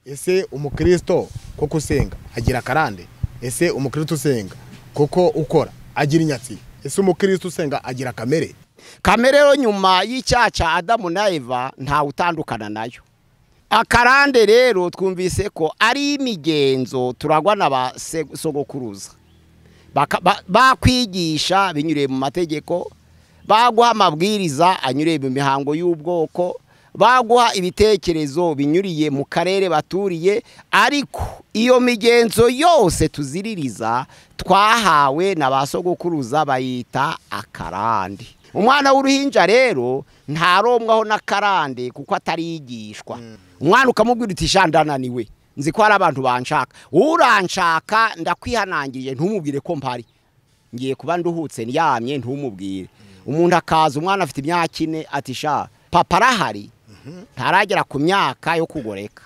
ese umukristo koko usenga agira karande? Ese umukristo usenga koko ukora agira inyatsi? Ese umukristo usenga agira kamere? Kamere yo nyuma y'icyaha Adamu na Eva nta utandukana nayo. Akarande rero twumvise ko ari imigenzo turagwa n'abasogokuruza bakwigisha binyuriye mu mategeko, baguha amabwiriza anyuriye mu mihango y'ubwoko, baguha ibitekerezo binyuriye mu karere baturiye, ariko iyo migenzo yose tuziririza twahawe n'abasogokuruza bayita akarande. Umwana w'uruhinja rero ntaromwaho n'akarande kuko atarigishwa. Umwana ukamubwira uti shandananiwe, nzi ko hari abantu banshaka, uranshaka ndakwihanangije ntumubwire ko mpari, ngiye kuba nduhutse ndyamye ntumubwire. Umuntu akaza, umwana afite imyaka 4 ati sha papa arahari, ntaragera ku myaka yo kugoreka,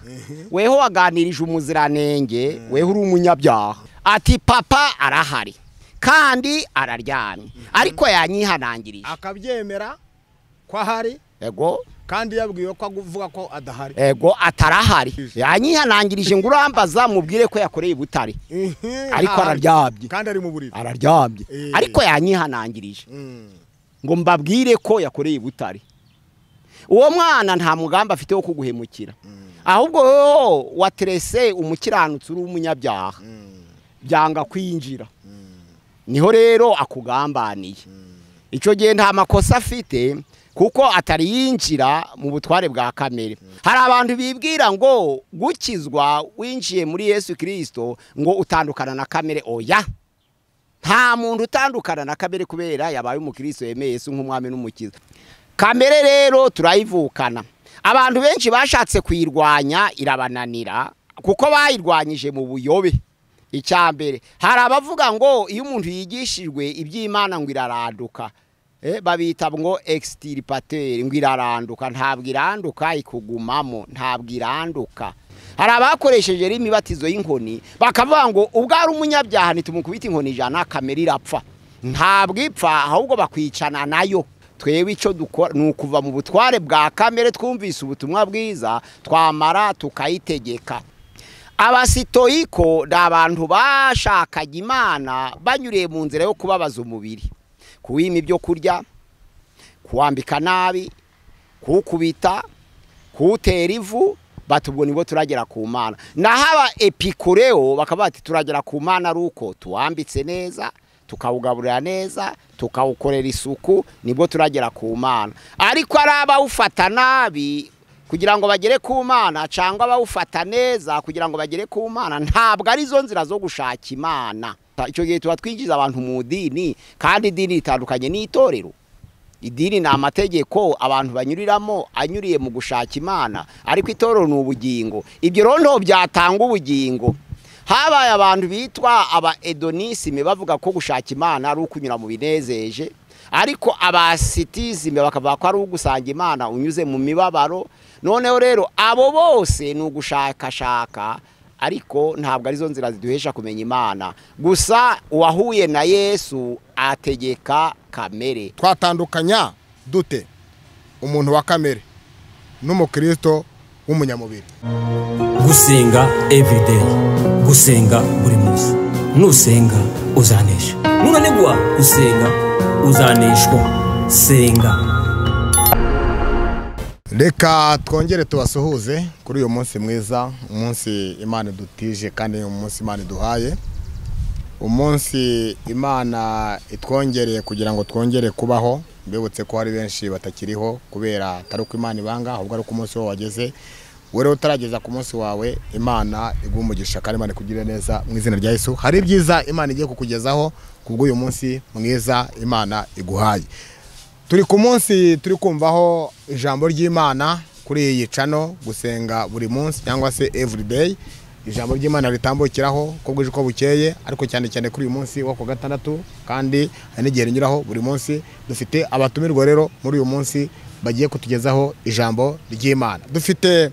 weho waganirije umuziranenge, weho uri umunyabyaha, ati papa arahari kandi araryamye, ariko yanyihanangirije akabyemera ko ahari, ego kandi yabwiwe ko avuga ko adahari, ego atarahari, yanyihanangirije ngo urambaza mubwire ko yakoreye Butare, ariko araryamye kandi ari mu buriri, araryamye ariko yanyihanangirije ngo mbabwire ko yakoreye Butare. Uwo mwana nta mugamba afite wo kuguhemukira, ahubwo waterese umukiranutsi uri umunyabyaha byanga kwinjira, niho rero akugambaniye. Ico gihe nta makosa afite kuko atari yinjira mu butware bwa kamere. Hari abantu bibwira ngo gukizwa winjiye muri Yesu Kristo ngo utandukana na kamere. Oya, nta muntu utandukana na kamere kubera yabaye umukristo yemeye Yesu nk'umwami n'umukiza. Kamere rero turayivukana. Abantu benshi bashatse kwirwanya irabananira kuko bayirwanyije mu buyobe. Icyambere, hari abavuga ngo iyo umuntu yigishijwe iby'Imana ngo iraranduka, babita ngo extirpateur, ngo iraranduka. Ntabwo iranduka, ikugumamo, ntabwo iranduka. Hari abakoresheje imibatizo y'inkoni bakavuga ngo ubwo ari umunyabyaha nitumukubita inkoni ijana kamere irapfa. Ntabwo ipfa, ahubwo bakwicana nayo. Twewe ico dukora nukuva mu butware bwa kamere, twumvise ubutumwa bwiza twamara tukayitegeka. Abasitoyiko n'abantu bashakaga Imana banyuriye mu nzira yo kubabaza umubiri, kuwima ibyo kurya, kuwambika nabi, kukubita, kutera ivu, batubwo nibo turagera ku Mana. Nahaba epikureo bakaba bati turagera ku Mana ruko tuwambitse neza, tukawugaburira neza, tukawukorera isuku, nibwo turagera ku Mana. Ariko araba ufata nabi kugira ngo bagere ku Mana, cyangwa bawufata neza kugira ngo bagere ku Mana, ntabwo ari zo nzira zo gushaka Imana. Icyo gihe tuba twinjiza abantu mu dini, kandi idini itandukanye n'itorero. Idini ni amategeko abantu banyuriramo anyuriye mu gushaka Imana, ariko itorero ni ubugingo. Ibyo rero nto byatanga ubugingo. Habaye abantu bitwa aba hedonisme bavuga ko gushaka Imana ari ukunyura mu binezeje, ariko abasitizime bakavuga ko ari ugusanga Imana unyuze mu mibabaro. Noneho rero abo bose ni ugushakashaka, ariko ntabwo arizo nzira ziduhesha kumenya Imana. Gusa uwahuye na Yesu ategeka kamere. Twatandukanya dute umuntu wa kamere n'umukristo w'umunyamubiri? Gusenga everyday, gusenga buri munsi. Nusenga uzanesha, nunanigwa gusenga uzaneshwa. Senga. Reka twongere tubasuhuze kuri uyu munsi mwiza, umunsi Imana dutije kandi umunsi Imana duhaye, umunsi Imana itwongereye kugira ngo twongere kubaho. Mbibutse ko hari benshi batakiriho kubera atari uko Imana ibanga, ahubwo ari uko umunsi wawe wageze. Wewe utarageza ku munsi wawe, Imana igumugisha kandi Imana ikugirire neza mu izina rya Yesu. Hari byiza Imana igiye kukugezaho kubwo uyu munsi mwiza Imana iguhaye. Turi ku munsi turi kumvaho ijambo ry'Imana kuri iyi channel gusenga buri munsi cyangwa se everyday. Ijambo ry'Imana ritambukiraho ko bwije ko bukeye, ariko cyane cyane kuri uyu munsi wo ku gatandatu, kandi n'igihe rinyuraho buri munsi. Dufite abatumirwa rero muri uyu munsi bagiye kutugezaho ijambo ry'Imana. Dufite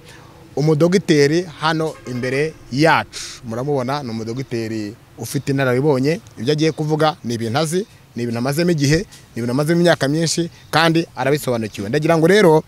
umudogiteri hano imbere yacu, muramubona ni umudogiteri ufite inararibonye. Ibyo agiye kuvuga ni ibintu azi, ni ibintu amazemo igihe, ni ibintu amazemo imyaka myinshi kandi arabisobanukiwe. Ndagira ngo rero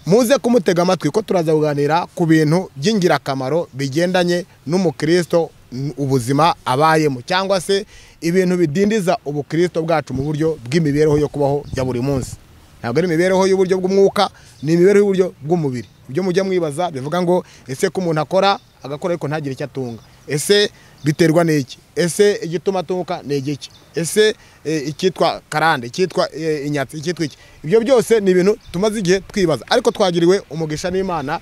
muze kumutega amatwi ko turaza kuganira ku bintu by'ingirakamaro bigendanye n'umukristo ubuzima abayemo cyangwa se ibintu bidindiza ubukristo bwacu mu buryo bw'imibereho yo kubaho ya buri munsi. Ntabwo ari imibereho y'uburyo bw'umwuka, ni imibereho y'uburyo bw'umubiri. Ibyo mujya mwibaza bivuga ngo ese ko umuntu akora agakora ariko ntagire icyo atunga, ese biterwa n'iki? Ese igituma atunguka ni igiki? Ese ikitwa karande, ikitwa inyatsi, ikitwa iki? Ibyo byose ni ibintu tumaze igihe twibaza, ariko twagiriwe umugisha n'Imana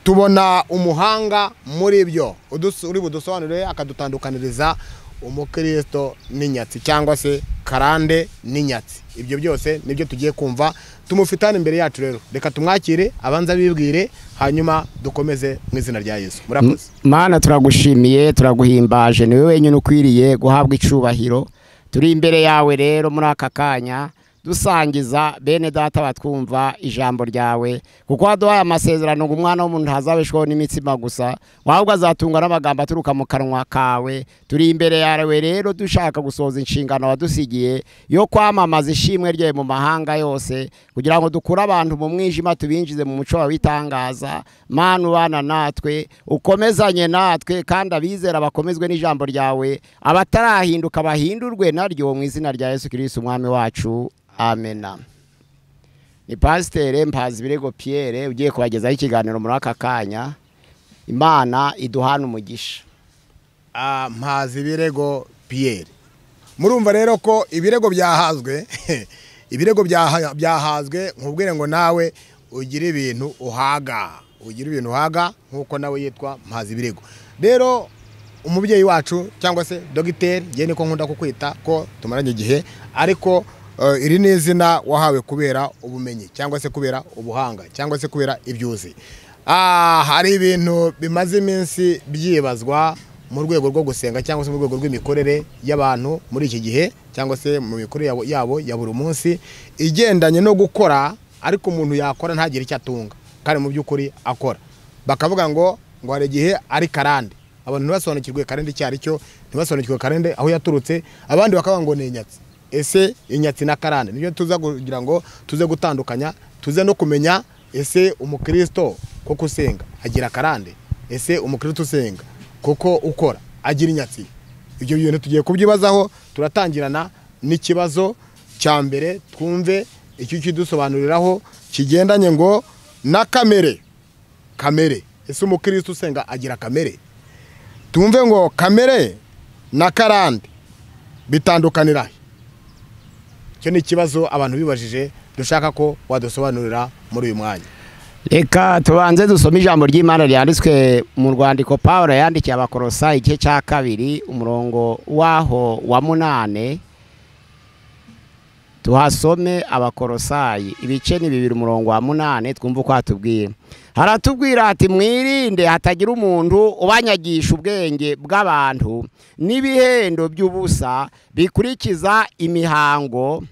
tubona umuhanga muri byo uri budusobanurire akadutandukaniriza umukristo n'inyatsi cyangwa se karande n'inyatsi. Ibyo byose nibyo tugiye kumva, tumufitane imbere yacu. Rero reka tumwakire abanza bibwire, hanyuma dukomeze mu izina rya Yesu. Murakoze. Mana turagushimiye, turaguhimbaje, ni wowe wenyine ukwiriye guhabwa icubahiro. Turi imbere yawe rero muri aka kanya dusangiza bene data batwumva ijambo ryawe, kuko waduhaye amasezerano ngo umwana w'umuntu ntazabeshwaho n'imitsima gusa, ahubwo azatungwa n'amagambo aturuka mu kanwa kawe. Turi imbere yawe rero dushaka gusohoza inshingano wadusigiye yo kwamamaza ishimwe ryawe mu mahanga yose, kugira ngo dukure abantu mu mwijima tubinjize mu muco wawe w'itangaza. Mana ubana natwe, ukomezanye natwe, kandi abizera bakomezwe n'ijambo ryawe, abatarahinduka bahindurwe naryo, mu izina rya Yesu Kristo umwami wacu. Amena. Ni Pasiteri Mpazibirego Pierre ugiye kubagezaho ikiganiro muri aka kanya. Imana iduhana umugisha. Mpazibirego Pierre, murumva rero ko ibirego byahazwe ibirego byahazwe, nkubwire ngo nawe ugira ibintu uhaga, nkuko nawe yitwa Mpazibirego. Rero umubyeyi wacu cyangwa se dogiteri, ngiye niko nkunda kukwita ko tumaranye igihe, ariko iri ni izina wahawe kubera ubumenyi cyangwa se kubera ubuhanga cyangwa se kubera ibyuzi. Hari ibintu bimaze iminsi byibazwa mu rwego rwo gusenga cyangwa se mu rwego rw'imikorere y'abantu muri iki gihe, cyangwa se mu mikorere yabo ya buri munsi, igendanye no gukora ariko umuntu yakora ntagire icyo atunga kandi mu by'ukuri akora. Bakavuga ngo hari igihe ari karande, abantu ntibasobanukirwe karande icyo ari cyo, ntibasobanukirwe karande aho yaturutse, abandi bakavuga ngo ni inyatsi. Ese inyatsi na karande nibyo tuza kugira ngo tuze gutandukanya, tuze no kumenya ese umukristo koko usenga agira karande, ese umukristo usenga koko ukora agira inyatsi. Ibyo bintu tugiye kubyibazaho. Turatangirana n'ikibazo cya mbere, twumve icyo kidusobanuriraho kigendanye ngo na kamere. Ese umukristo usenga agira kamere? Tumve ngo kamere na karande bitandukanira. Icyo ni ikibazo abantu bibajije, dushaka ko wadusobanurira muri uyu mwanya. Reka tubanze dusome ijambo ry'Imana ryanditswe mu rwandiko Pawulo yandikiye Abakolosayi igice cya 2 umurongo waho wa 8. Tuhasome Abakolosayi ibice ni 2 umurongo wa 8, twumva uko hatubwira. Haratubwira ati mwirinde hatagira umuntu ubanyagisha ubwenge bw'abantu n'ibihendo by'ubusa bikurikiza imihango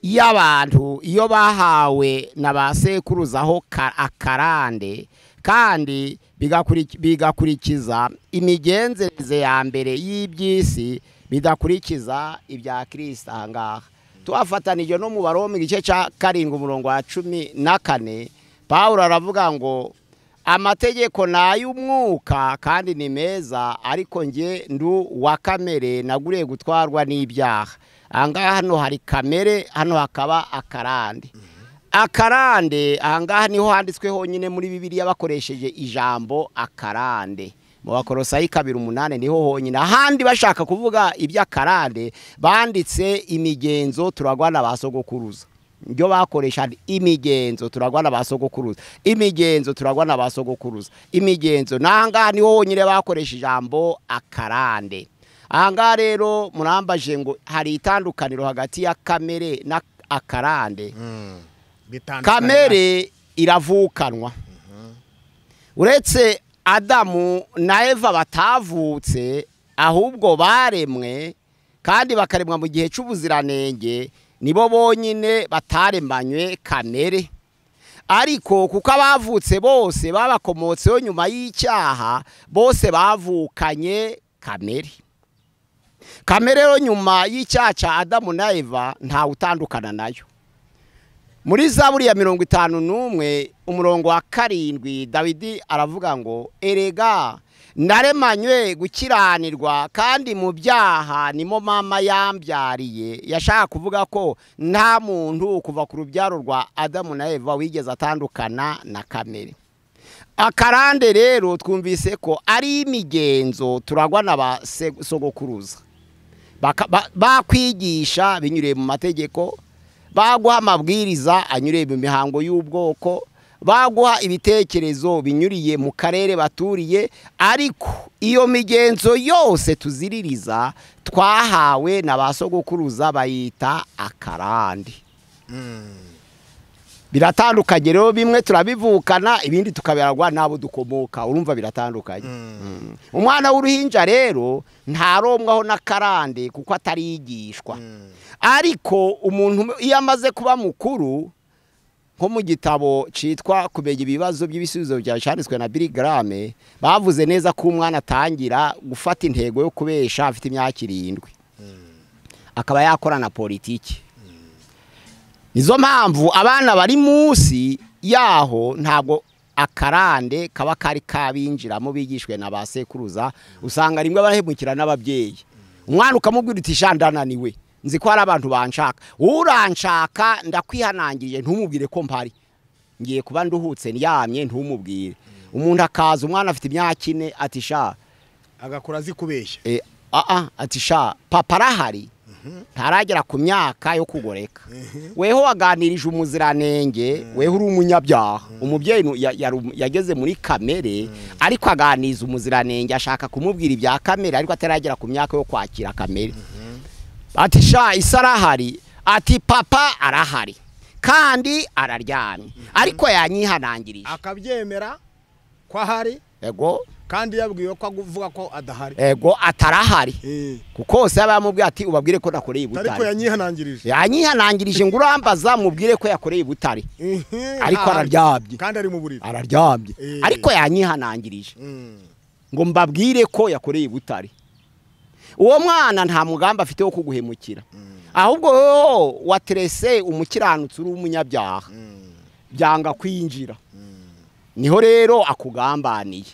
y'abantu iyo bahawe na ba sekuruzaho akarande, kandi bigakurikiza imigenzereze ya mbere y'iby'isi, bidakurikiza ibya Kristo. Ahangaha tuhafatanije no mu Baroma igice cya 7 umurongo wa 14, Pawulo aravuga ngo amategeko ni ay'umwuka kandi ni meza, ariko nge ndu wa kamere naguriye gutwarwa n'ibyaha. Ahangaha hano hari kamere, hano hakaba akarande. Akarande ahangaha niho handitswe honyine muri Bibiliya bakoresheje ijambo akarande. Mu Bakolosayi 2:8 niho honyine. Ahandi bashaka kuvuga iby'akarande banditse imigenzo turagwana basogokuruza. Nibyo bakoresha imigenzo turagwana basogokuruza, imigenzo turagwana basogokuruza, imigenzo. Nanga niho honyine bakoresha ijambo akarande. Ahangaha rero murambaje ngo hari itandukaniro hagati ya kamere na akarande. Kamere iravukanwa. Uretse Adamu na Eva batavutse, ahubwo baremwe kandi bakaremwa mu gihe cy'ubuziranenge, nibo bonyine bataremanywe kamere. Ariko kuko abavutse bose babakomotseho nyuma y'icyaha, bose bavukanye kamere. Kamere rero nyuma y'icyaha cya Adamu na Eva nta utandukana nayo. muri Zaburi ya 51 umurongo wa 7 Dawidi aravuga ngo erega naremanywe gukiranirwa kandi mu byaha nimo mama yambyariye. Yashaka kuvuga ko nta muntu kuva ku rubyaro rwa Adamu na Eva wigeze atandukana na kamere. Akarande rero twumvise ko ari imigenzo turagwa n'abasogokuruza bakwigisha binyuriye mu mategeko, baguha amabwiriza anyuriye mu mihango y'ubwoko, baguha ibitekerezo binyuriye mu karere baturiye, ariko iyo migenzo yose tuziririza twahawe n'abasogokuruza bayita akarande. Biratandukanye rero, bimwe turabivukana ibindi tukaberagwa nabo dukomoka, urumva biratandukanye. Umwana w'uruhinja rero ntaromwaho n'akarande kuko atarigishwa. Ariko umuntu iyo amaze kuba mukuru, nko mu gitabo citwa kumenya ibibazo by'ibisubizo byanditswe na Billy Graham, bavuze neza ko umwana atangira gufata intego yo kubesha afite imyaka 7 akaba yakora na politiki. Nizo mpamvu abana bari munsi yaho ntabwo akarande kaba kari kabinjiramo bigishwe na basekuruza, usanga rimwe barahemukira n'ababyeyi. Umwana ukamubwira uti shandananiwe, nzi ko hari abantu banshaka, uranshaka ndakwihanangiriye ntumubwire ko mpari, ngiye kuba nduhutse ndyamye ntumubwire. Umuntu akaza umwana afite imyaka 4 ati sha agakora azi kubeshya, ati sha papa arahari, ntaragera ku myaka yo kugoreka. Weho waganirije umuziranenge, weho uri umunyabyaha. Umubyeyi yageze muri kamere, ariko aganiza umuziranenge ashaka kumubwira ibya kamere, ariko ataragera ku myaka yo kwakira kamere. Ati sha isarahari, ati papa arahari kandi araryamye, ariko yanyihanangirije akabyemera ko ahari, ego kandi yabwiwe ko avuga ko adahari, ego atarahari. Kuko se abamubwiye ati ubabwire ko nakoreye ibutari, ariko yanyihanangirije ngo urambaza mubwire ko yakoreye ibutari, ariko araryamye kandi ari mu buriri, araryamye ariko yanyihanangirije ngo mbabwire ko yakoreye ibutari. Uwo mwana nta mugamba afite wo kuguhemukira, ahubwo waterese umukiranutsi uri umunyabyaha byanga kwinjira, niho rero akugambaniye.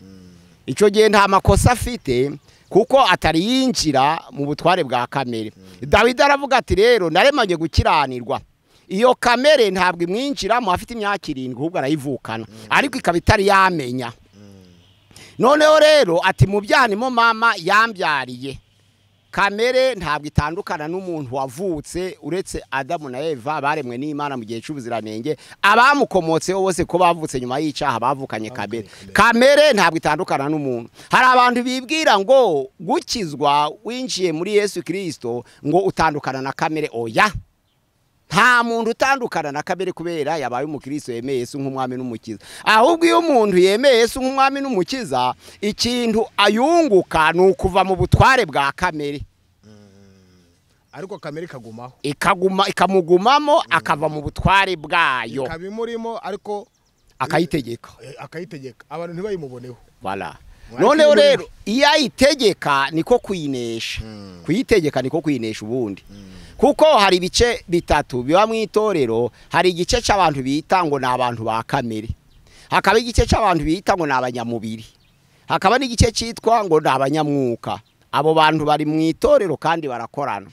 Ico gihe nta makosa afite kuko atari yinjira mu butware bwa kamere. Dawidi aravuga ati rero naremanye gukiranirwa. Iyo kamere ntabwo imwinjira mu afite imyaka 7 ahubwo arayivukana, ariko ikaba itari yamenya. Noneho rero ati mu byaha nimo mama yambyariye. Kamere ntabwo itandukana n'umuntu wavutse, uretse Adamu na Eva baremwe n'Imana mu gihe cy'ubuziranenge. Abamukomotseho bose ko bavutse nyuma y'icyaha bavukanye kamere. Kamere ntabwo itandukana n'umuntu. Hari abantu bibwira ngo gukizwa winjiye muri Yesu Kristo ngo utandukana na kamere. Oya, nta muntu utandukana na kamere kubera yabaye umukristo yemeye Yesu nk'umwami n'umukiza. Ahubwo iyo umuntu yemeye Yesu nk'umwami n'umukiza, ikintu ayunguka ni ukuva mu butware bwa kamere, ariko kamere ikamugumamo akava mu butware bwayo, ikabimurimo ariko akayitegeka abantu ntibayimuboneho. Voilà. Noneho rero iyo ayitegeka niko kuyinesha, kuyitegeka niko kuyinesha ubundi. Kuko hari ibice bitatu biba mu itorero. Hari igice cy'abantu bita ngo n'abantu ba kamere, hakaba igice cy'abantu bita ngo n'abanyamubiri, hakaba n'igice cyitwa ngo n'abanyamwuka. Abo bantu bari mu itorero kandi barakorana.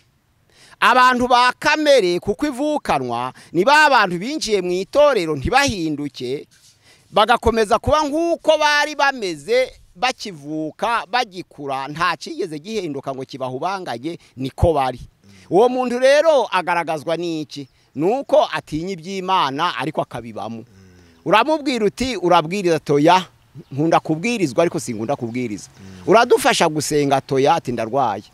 Abantu ba kamere kuko ivukanwa ni ba bantu binjiye mu itorero ntibahinduke, bagakomeza kuba nk'uko bari bameze bakivuka bagikura, nta kigeze gihinduka ngo kibahubanganye, niko bari. Uwo muntu rero agaragazwa n'iki? Nuko atinya iby'Imana ariko akabibamo. Uramubwira uti urabwiriza, toya nkunda kubwirizwa ariko sinkunda kubwiriza. Uradufasha gusenga, toya ati ndarwaye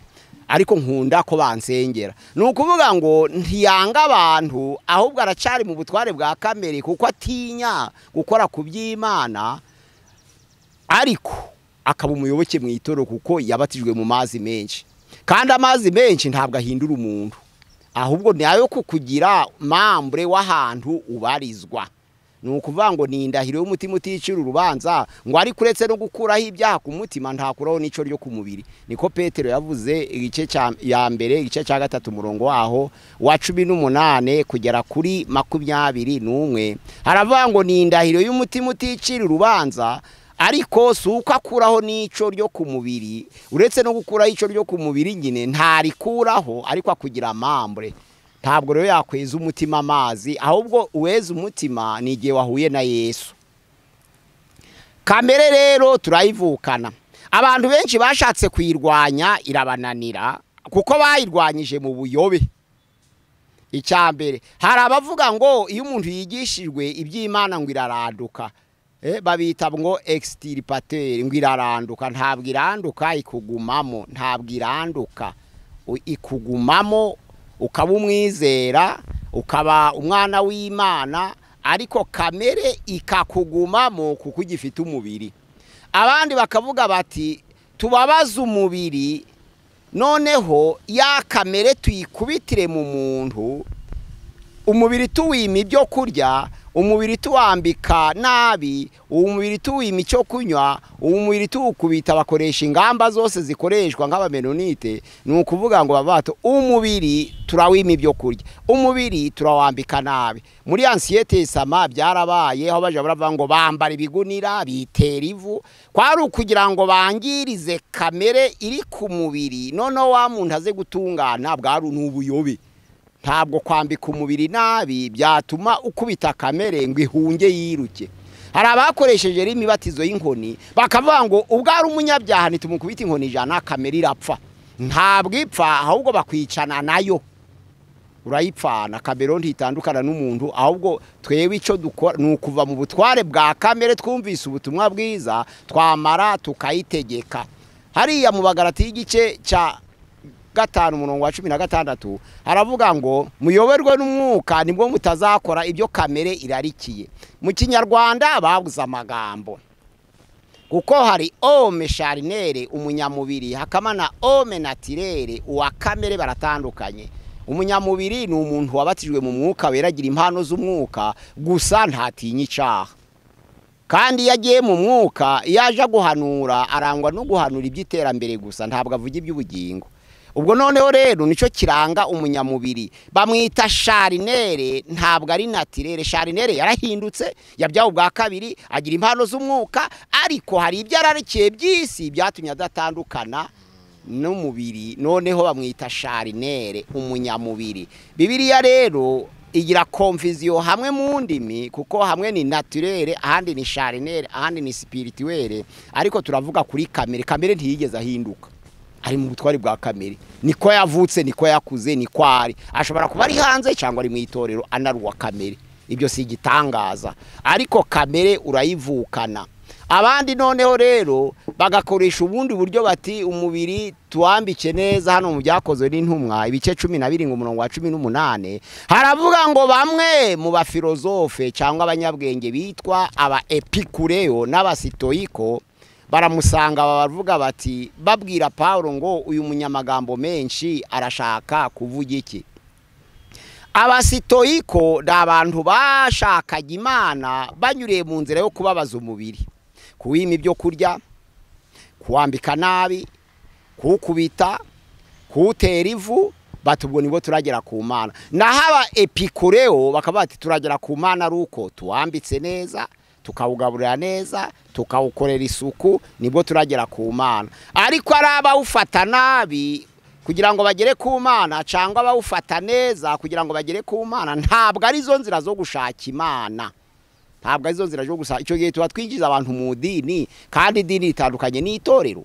ariko nkunda ko bansengera. Nukuvuga ngo ntiyanga abantu, ahubwo aracari mu butware bwa kamere kuko atinya gukora ku by'Imana, ariko akaba umuyoboke mu itorero kuko yabatijwe mu mazi menshi. Kandi amazi menshi ntabwo ahindura umuntu, ahubwo ni ayo kukugira membre w'ahantu ubarizwa. ukuvuga ngo ni indahiro y'umutima uticira urubanza ngo ari kuretse no gukuraho ibyaha ku mutima ntakuraho n'ico ryo ku mubiri. Niko Petero yavuze igice ya mbere igice cya 3 umurongo waho wa 18 kugera kuri 21. Haravuga ngo ni indahiro y'umutima uticira urubanza, ariko suko akuraho n'ico ryo ku mubiri. Uretse no gukuraho ico ryo ku mubiri nyine ntarikuraho, ariko akugira amambre. Ntabwo rero yakweza umutima amazi, ahubwo uweza umutima ni igihe wahuye na Yesu. Kamere rero turayivukana. Abantu benshi bashatse kwirwanya irabananira kuko bayirwanyije mu buyobe. Icyambere hari abavuga ngo iyo umuntu yigishijwe iby'Imana ngo iraranduka, babita ngo extirpateur, ngo iraranduka. Ntabwo iranduka, ikugumamo. Ntabwo iranduka, ikugumamo, ukaba umwizera, ukaba umwana w'Imana, ariko kamere ikakugumamo kuko ugifite umubiri. Abandi bakavuga bati tubabaza umubiri, noneho ya kamere tuyikubitire mu muntu, umubiri tuwima ibyo kurya, umubiri tuwambika nabi, umubiri tuwima icyo kunywa, umubiri tuwukubita bakoresha ingamba zose zikoreshwa nk'abamenonite. Ni ukuvuga ngo babato umubiri turawima ibyo kurya, umubiri turawambika nabi. Muri Ancien Sama byarabaye aho baje baravuga ngo bambara ibigunira bitera ivu, kwari ukugira ngo bangirize kamere iri ku mubiri, noneho wa muntu aze gutungana. Bwari n'ubuyobe. Ntabwo kwambika umubiri nabi byatuma ukubita kamere ngo ihunge yiruke. Hari abakoresheje imibatizo y'inkoni bakavuga ngo ubwari umunyabyaha nitumukubita inkoni ijana kamere irapfa. Ntabwo ipfa, ahubwo bakwicana nayo. Urayipfana. Kamere ntitandukana n'umuntu, ahubwo twewe icyo dukora ni ukuva mu butware bwa kamere, twumvise ubutumwa bwiza twamara tukayitegeka. Hariya mu Bagalati y'igice cya 5 umurongo wa 16 haravuga ngo muyoberwe n'umwuka nibwo mutazakora ibyo kamere irarikiye. Mu Kinyarwanda babuze amagambo, kuko hari homme charnel umunyamubiri, hakamana homme naturel uwa kamere, baratandukanye. Umunyamubiri ni umuntu wabatijwe mu mwuka weragira impano z'umwuka gusa ntatinya icaha, kandi yagiye mu mwuka yaje guhanura arangwa no guhanura iby'iterambere gusa, ntabwo avuga iby'ubugingo. Ubwo noneho rero nico kiranga umunyamubiri, bamwita charnel, ntabwo ari naturel. Charnel yarahindutse, yabyaho bwa kabiri, agira impano z'umwuka, ariko hari ibyo ararikiye by'isi byatumye adatandukana n'umubiri, noneho bamwita charnel, umunyamubiri. Bibiliya rero igira confusion hamwe mu ndimi, kuko hamwe ni naturel, ahandi ni charnel, ahandi ni spirituel, ariko turavuga kuri kamere. Kamere ntiyigeze ahinduka, ari mu butwari bwa kamere. Niko yavutse, niko yakuze, niko ari. Ashobora kuba ari hanze cyangwa ari mu itorero anaruwa kamere, ibyo si igitangaza, ariko kamere urayivukana. Abandi noneho rero bagakoresha ubundi buryo bati umubiri tuwambike neza. Hano mu byakozwe n'intumwa ibice 12 umurongo wa 18 haravuga ngo bamwe mu bafilozofe cyangwa abanyabwenge bitwa aba epikureo n'abasitoiko baramusanga, bavuga bati babwira Paulo ngo uyu munyamagambo menshi arashaka kuvuga iki. Abasitoiko da abantu bashakaga Imana banyuriye mu nzira yo kubabaza umubiri, kuwima ibyo kurya, kuwambika nabi, kuwukubita, kuwutera ivu. Batubwo nibo turagera ku Mana. Nahaba epikureo bakaba bati turagera ku Mana ruko tuwambitse neza, tukawugaburira neza, tukawukorera isuku, nibwo turagera ku Mana. Ariko araba ufata nabi kugira ngo bagere ku Mana, cyangwa bawufata neza kugira ngo bagere ku Mana, ntabwo ari zo nzira zo gushaka Imana. Ntabwo ari zo nzira zo gushaka. Icyo gihe tuba twinjiza abantu mu dini, kandi idini itandukanye n'itorero.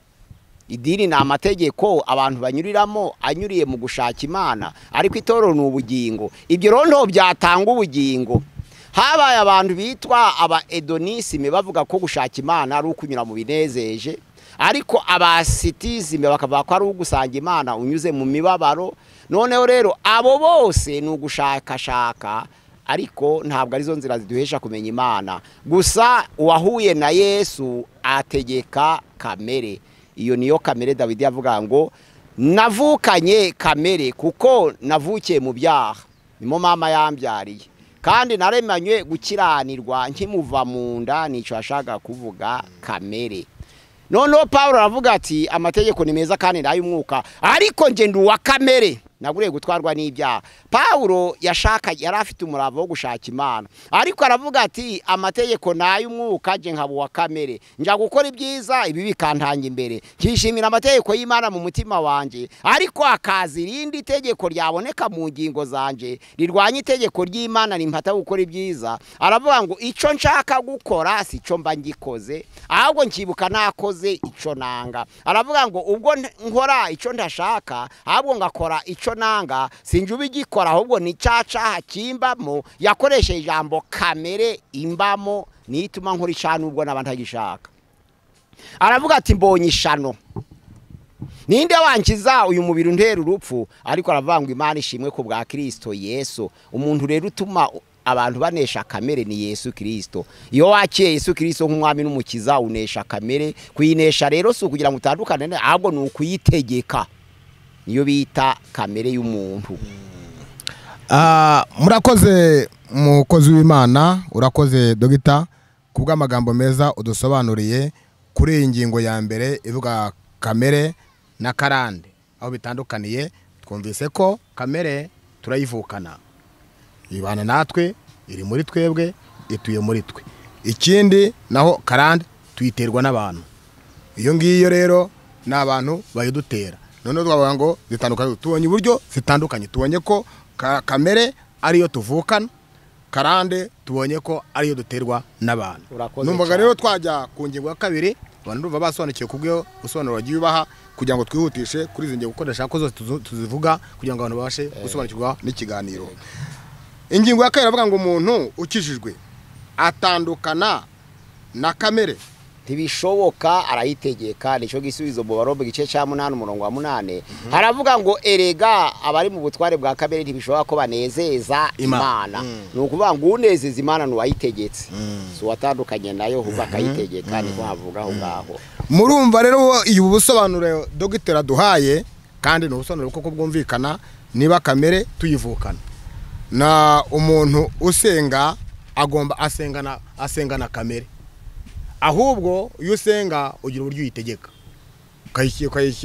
Idini ni amategeko abantu banyuriramo anyuriye mu gushaka Imana, ariko itorero ni ubugingo. Ibyo rero byatanga ubugingo. Habaye abantu bitwa aba hedonisme bavuga ko gushaka Imana ari ukunyura mu binezeje, ariko abasitizme bakavuga ko ari ugusanga Imana unyuze mu mibabaro. Noneho rero abo bose ni ugushakashaka, ariko ntabwo ari zo nzira ziduhesha kumenya Imana. Gusa uwahuye na Yesu ategeka kamere. Iyo niyo kamere Dawidi yavuga ngo navukanye kamere kuko navukiye mu byaha, nimo mama yambyariye. kandi naremanywe gukiranirwa nkimuva mu nda nico ashaka kuvuga kamere. Noneho Paulo aravuga ati amategeko ni meza kandi n'ay'umwuka, ariko nje ndi uwa kamere naguriye gutwarwa n'ibyaha. Paulo yari afite umurava wo gushaka Imana, ariko aravuga ati amategeko n'ay'umwuka je nkaba uwa kamere, nja gukora ibyiza ibi bikantanga imbere, nkishimira amategeko y'Imana mu mutima wanje, ariko akazi irindi tegeko ryaboneka mu ngingo zanje rirwanya itegeko ry'Imana rimpata gukora ibyiza. Aravuga ngo ico nshaka gukora sico mba ngikoze, ahubwo nkibuka nakoze ico nanga. Aravuga ngo ubwo nkora ico ndashaka ahubwo ngakora ico nanga, sinjuba igikora ahubwo ni cacaha kimbamo, yakoresheje ijambo kamere imbamo nituma nkora icana ubwo n'abantu bagishaka. Aravuga ati mbonye ishano, ninde wankiza uyu mubiri untera urupfu? Ariko aravuga ngo Imana ishimwe ku bwa Kristo Yesu. Umuntu rero utuma abantu banesha kamere ni Yesu Kristo. Iyo wakiye Yesu Kristo nk'umwami n'umukiza unesha kamere. Kuyinesha rero si ukugira ngo utandukane, ahubwo ni ukuyitegeka, niyo bita kamere y'umuntu. Murakoze mukozi w'Imana, urakoze Dogita kubw'amagambo meza udusobanuriye kuri iyi ngingo ya mbere ivuga kamere na karande aho bitandukaniye. Twumvise ko kamere turayivukana, ibana natwe, iri muri twebwe, ituye muri twe. Ikindi naho karande tuyiterwa n'abantu, iyo ngiyo rero n'abantu bayidutera. None twavuga ngo zitandukanye, tubonye uburyo zitandukanye. Tubonye ko kamere ariyo tuvukana, karande tubonye ko ariyo duterwa n'abantu. Numvaga rero twajya ku ngingo ya kabiri, abantu ndumva basobanukiye kubwo gusobanura wagiye ubaha kugira ngo twihutishe kuri izi ngingo gukoresha ko zose tuzivuga kugira ngo abantu babashe gusobanukirwa n'ikiganiro. Ingingo ya kabiri avuga ngo umuntu ukijijwe atandukana na kamere. Ntibishoboka, arayitegeka. Nico gisubizo mu Baroma gice cya 8 umurongo wa 8. Haravuga ngo erega abari mu butware bwa kamere ntibishoboka ko banezeza Imana. Ni ukuvuga ngo unezeza Imana n'uwayitegetse, so watandukanye nayo ahubwo akayitegeka. Niko havuga aho ngaho. Murumva rero ubu busobanuro Dogitera duhaye, kandi n'ubusobanuro koko bwumvikana niba kamere tuyivukana. Na umuntu usenga agomba asengana kamere, ahubwo iyo usenga ugira uburyo uyitegeka,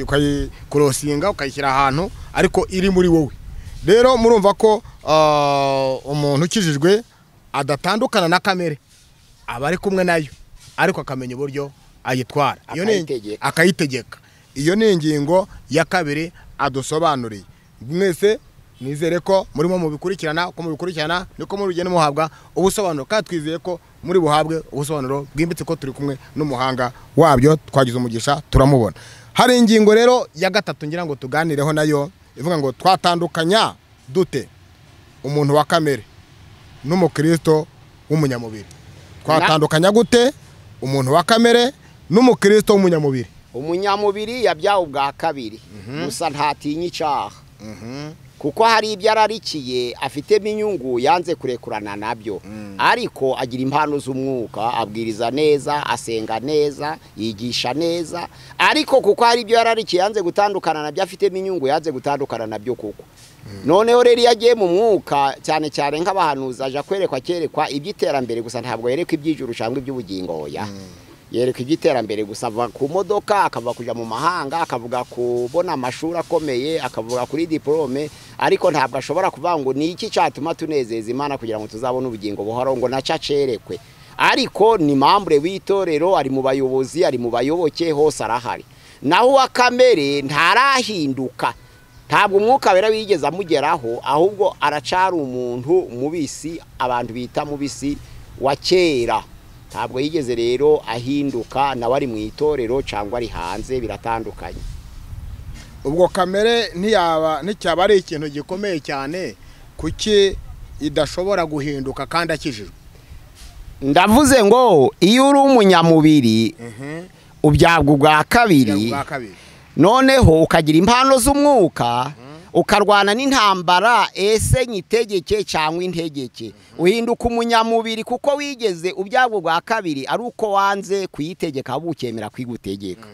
ukayikurosinga ukayishyira ahantu ariko iri muri wowe. Rero murumva ko umuntu ukijijwe adatandukana na kamere, aba ari kumwe nayo ariko akamenya uburyo ayitwara, iyo ni akayitegeka. Iyo ni ingingo ya kabiri adusobanuriye. Mwese nizere ko murimo mubikurikirana, ko mubikurikirana niko murugende muhabwa ubusobanuro, kandi twizeye ko muri buhabwe ubusobanuro bwimbitse ko turi kumwe n'umuhanga wabyo twagize umugisha turamubona. Hari ingingo rero ya gatatu ngira ngo tuganireho nayo ivuga ngo twatandukanya dute umuntu wa kamere n'umukristo w'umunyamubiri. Twatandukanya gute umuntu wa kamere n'umukristo w'umunyamubiri? Umunyamubiri yabyawe ubwa kabiri, gusa ntatinya icyaha, kuko hari ibyo ararikiye afitemo inyungu yanze kurekurana nabyo. Ariko agira impano z'umwuka, abwiriza neza, asenga neza, yigisha neza, ariko kuko hari ibyo yararikiye yanze gutandukana nabyo, afitemo inyungu yanze gutandukana nabyo kuko. Noneho rero yagiye mu mwuka cyane cyane nk'abahanuzi aje kwerekwa iby'iterambere gusa, ntabwo yerekwa iby'ijuru cyangwa iby'ubugingo. Oya, yereka iby'iterambere gusa. Ava ku modoka, akava kuja mu mahanga, akavuga kubona amashuri akomeye, akavuga kuri diplome, ariko ntabwo ashobora kuvuga ngo ni iki cyatuma tunezeza Imana kugira ngo tuzabone ubugingo buhoro, ngo naca cerekwe. Ariko ni membre w'itorero, ari mu bayobozi, ari mu bayoboke, hose arahari. Naho wa kamere ntarahinduka, ntabwo umwuka wera wigeze amugeraho, ahubwo aracari umuntu mubisi, abantu bita mubisi wa kera. Ntabwo yigeze rero ahinduka, nawe ari mu itorero cyangwa ari hanze, biratandukanye. Ubwo kamere nticyaba ari ikintu gikomeye cyane kuki idashobora guhinduka kandi akijijwe? Ndavuze ngo iyo uri umunyamubiri ubyabwa ubwa kabiri, noneho ukagira impano z'umwuka, ukarwana n'intambara, ese nyitegeke cyangwa integeke, uhinduka umunyamubiri kuko wigeze ubyabwo bwa kabiri, ari uko wanze kuyitegeka ahubwo ukemera kwigutegeka.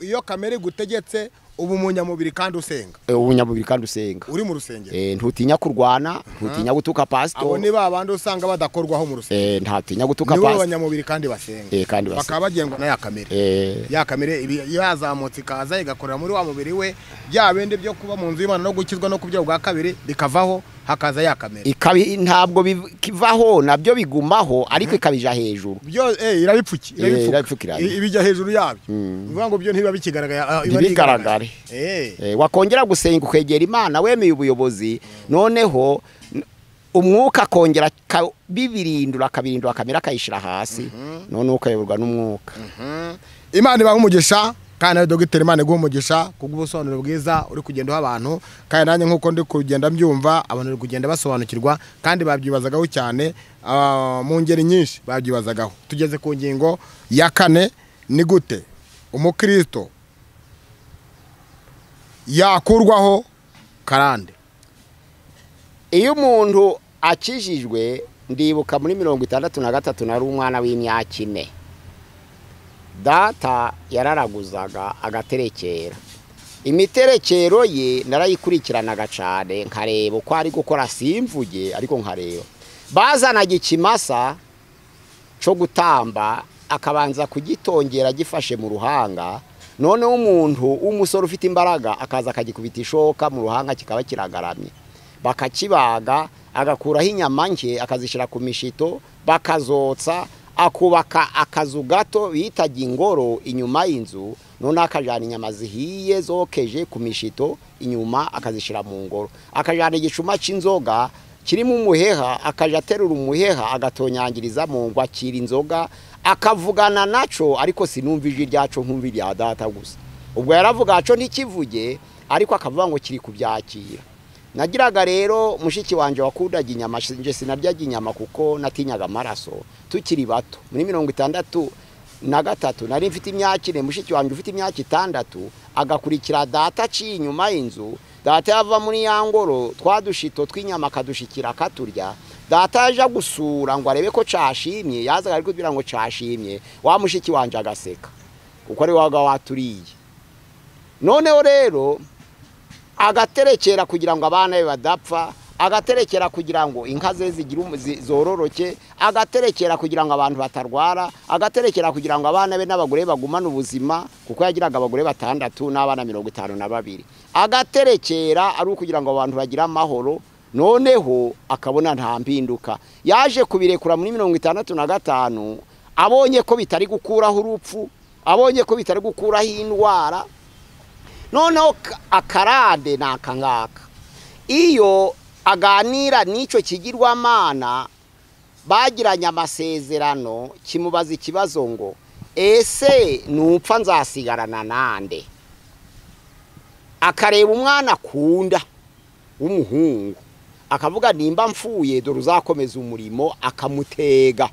Iyo kamere gutegetse ubu umunyamubiri kandi usenga. Umunyamubiri kandi usenga. Uri mu rusengero. Ntutinya kurwana, ntutinya gutuka pastor. Abo ni babandi usanga badakorwaho mu rusengero. Ntatinya gutuka pastor. Nibo abanyamubiri kandi basenga. Kandi basenga. Bakaba bagengwa na ya kamere. Ya kamere yazamutse ikaza igakorera muri wa mubiri we bya bende byo kuba mu nzu y'Imana no gukizwa no kubyo bwa kabiri bikavaho hakaza ya kamere. Ntabwo bivaho nabyo bigumaho ariko ikabija hejuru. Byo irabipfukira. Ibijya hejuru yabyo. Bivuga ngo byo ntiba bikigaragara. Wakongera gusenga kwegera Imana wemeye ubuyobozi noneho umwuka kongera bibirindura kabirindura kamera kayishira hasi none ukayoborwa n'umwuka. Imana ibaha umugisha kandi Dr. Imana iguha umugisha kubw'ubusobanuro bwiza uri kugenda abantu kandi nanjye nkuko ndi kugenda mbyumva abantu uri kugenda basobanukirwa kandi babyibazagaho cyane mu ngeri nyinshi babyibazagaho. Tugeze ku ngingo ya 4 ni gute umukristo yakurwaho karande. Iyo umuntu akijijwe ndibuka muri 63 nari umwana w'imyaka 4 data yararaguzaga agaterekera imiterekero ye narayikurikiranaga cyane nkareba uko ari gukora simvuge ariko nkareba bazanaga ikimasa cyo gutamba akabanza kugitongera gifashe mu ruhanga none umuntu umusore ufite imbaraga akaza akagikubita ishoka mu ruhanga kikaba kiragaramye bakakibaga agakuraho inyama nke akazishira ku mishito bakazotsa akubaka akazu gato bitaga ingoro inyuma y'inzu none akajana inyama zihiye zokeje ku mishito inyuma akazishira mu ngoro akajana igicuma c'inzoga kirimo umuheha akaja aterura umuheha agatonyangiriza mu ngwa akira inzoga akavugana naco ariko sinumva ijwi ryaco nkumva rya data gusa ubwo yaravuga aco ntikivuge ariko akavuga ngo kiri kubyakira. Nagiraga rero mushiki wanje wakundaga inyama nje sinaryaga inyama kuko natinyaga amaraso tukiri bato muri 63 nari mfite imyaka 4 mushiki wanje ufite imyaka 6 agakurikira data ci inyuma y'inzu data yava muri yangoro twadushito twinyama kadushikira katurya data aja gusura ngo arebe ko cashimye yazaga ariko kugira ngo cashimye wa mushiki wanje agaseka kuko ari waga waturiye noneho rero agaterekera kugira ngo abana be badapfa agaterekera kugira ngo inka ze zigira zororoke agaterekera kugira ngo abantu batarwara agaterekera kugira ngo abana be n'abagore bagumana ubuzima kuko yagiraga abagore 6 n'abana 52 agaterekera ari ukugira ngo abantu bagira amahoro noneho akabona nta mpinduka yaje kubirekura muri 65 abonye ko bitari gukuraho urupfu abonye ko bitari gukuraho indwara noneho akarande nakangaka iyo aganira nico kigirwa mana bagiranye amasezerano kimubaza ikibazo ngo ese nupfa nzasigarana nande akareba umwana akunda w'umuhungu akavuga nimba mfuye dore uzakomeza umurimo akamutega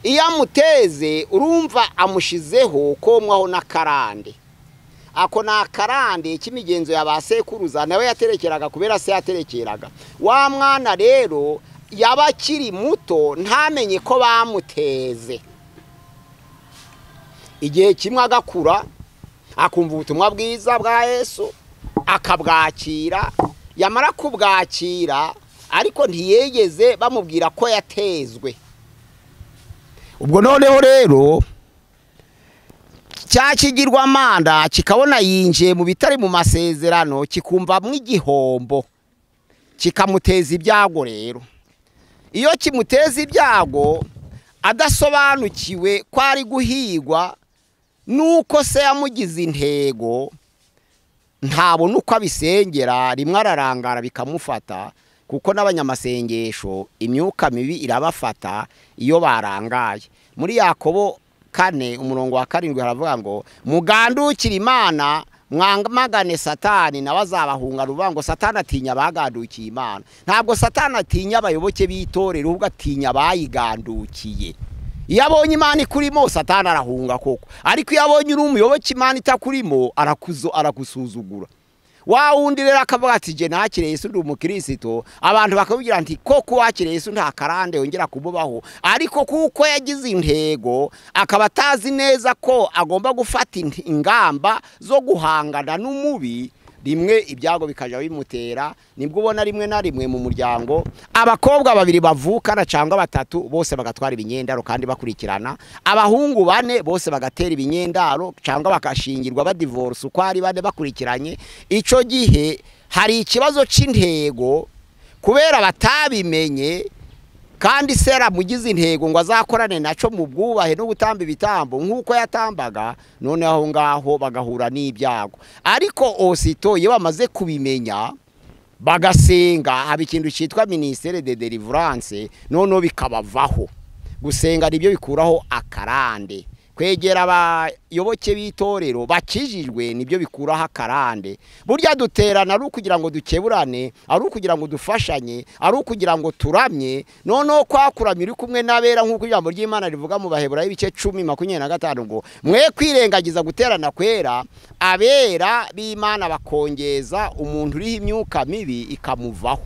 iyo amuteze urumva amushizeho komwaho nakarande ako nakarande kimigenzo yabasekuruza nawe yaterekeraga kubera se yaterekeraga wa mwana rero yabakiri muto ntamenye ko bamuteze igihe kimwe agakura akumva ubutumwa bwiza bwa Yesu akabwakira yamara kubwakira ariko ntiyegeze bamubwira ko yatezwe ubwo noneho rero cyakigirwa manda kikabona yinje mu bitari mu masezerano kikumva mw'igihombo kikamuteza ibyago rero iyo kimuteza ibyago adasobanukiwe ko ari guhigwa nuko se yamugize intego ntabona uko abisengera rimwe ararangara bikamufata kuko n'abanyamasengesho imyuka mibi irabafata iyo barangaye muri Yakobo 4 umurongo wa 7 haravuga ngo mugandukira Imana mwamagane Satani nawe azabahunga rubango Satani atinya bagandukiye Imana ntabwo Satani atinya abayoboke bitorera ubwo atinya bayigandukiye iyo abonye Imana ikurimo Satani arahunga koko ariko iyo abonye uri umuyoboke Imana itakurimo aragusuzugura wa wundi rero akavuga ati je nakire Yesu ndi umukristo abantu bakabwira nti koko wakire Yesu nta karande ongera kumubaho ariko kuko yagize intego akaba atazi neza ko agomba gufata ingamba zo guhangana n'umubi rimwe ibyago bikaja bimutera nibwo ubona rimwe na rimwe mu muryango abakobwa babiri bavukana cyangwa batatu bose bagatwara ibinyendaro kandi bakurikirana abahungu bane bose bagatera ibinyendaro cyangwa bakashingirwa badivorce uko ari bane bakurikiranye ico gihe hari ikibazo c'intego kubera batabimenye kandi sera mugize intego ngo azakorane naco mu bwubahe no gutamba ibitambo nkuko yatambaga none aho ngaho bagahura n'ibyago ariko osito iyo bamaze kubimenya bagasenga haba ikintu cyitwa ministère de délivrance none bikabavaho gusenga nibyo bikuraho akarande kwegera abayoboke b'itorero bakijijwe nibyo bikuraho akarande burya duterana ari ukugira ngo dukeburane ari ukugira ngo dufashanye ari ukugira ngo turamye none kwakuramye uri kumwe n'abera nk'uko ijambo ry'Imana rivuga mu Baheburayo ibice 10:25 ngo mwe kwirengagiza guterana kwera abera b'Imana bakongeza umuntu uriho imyuka mibi ikamuvaho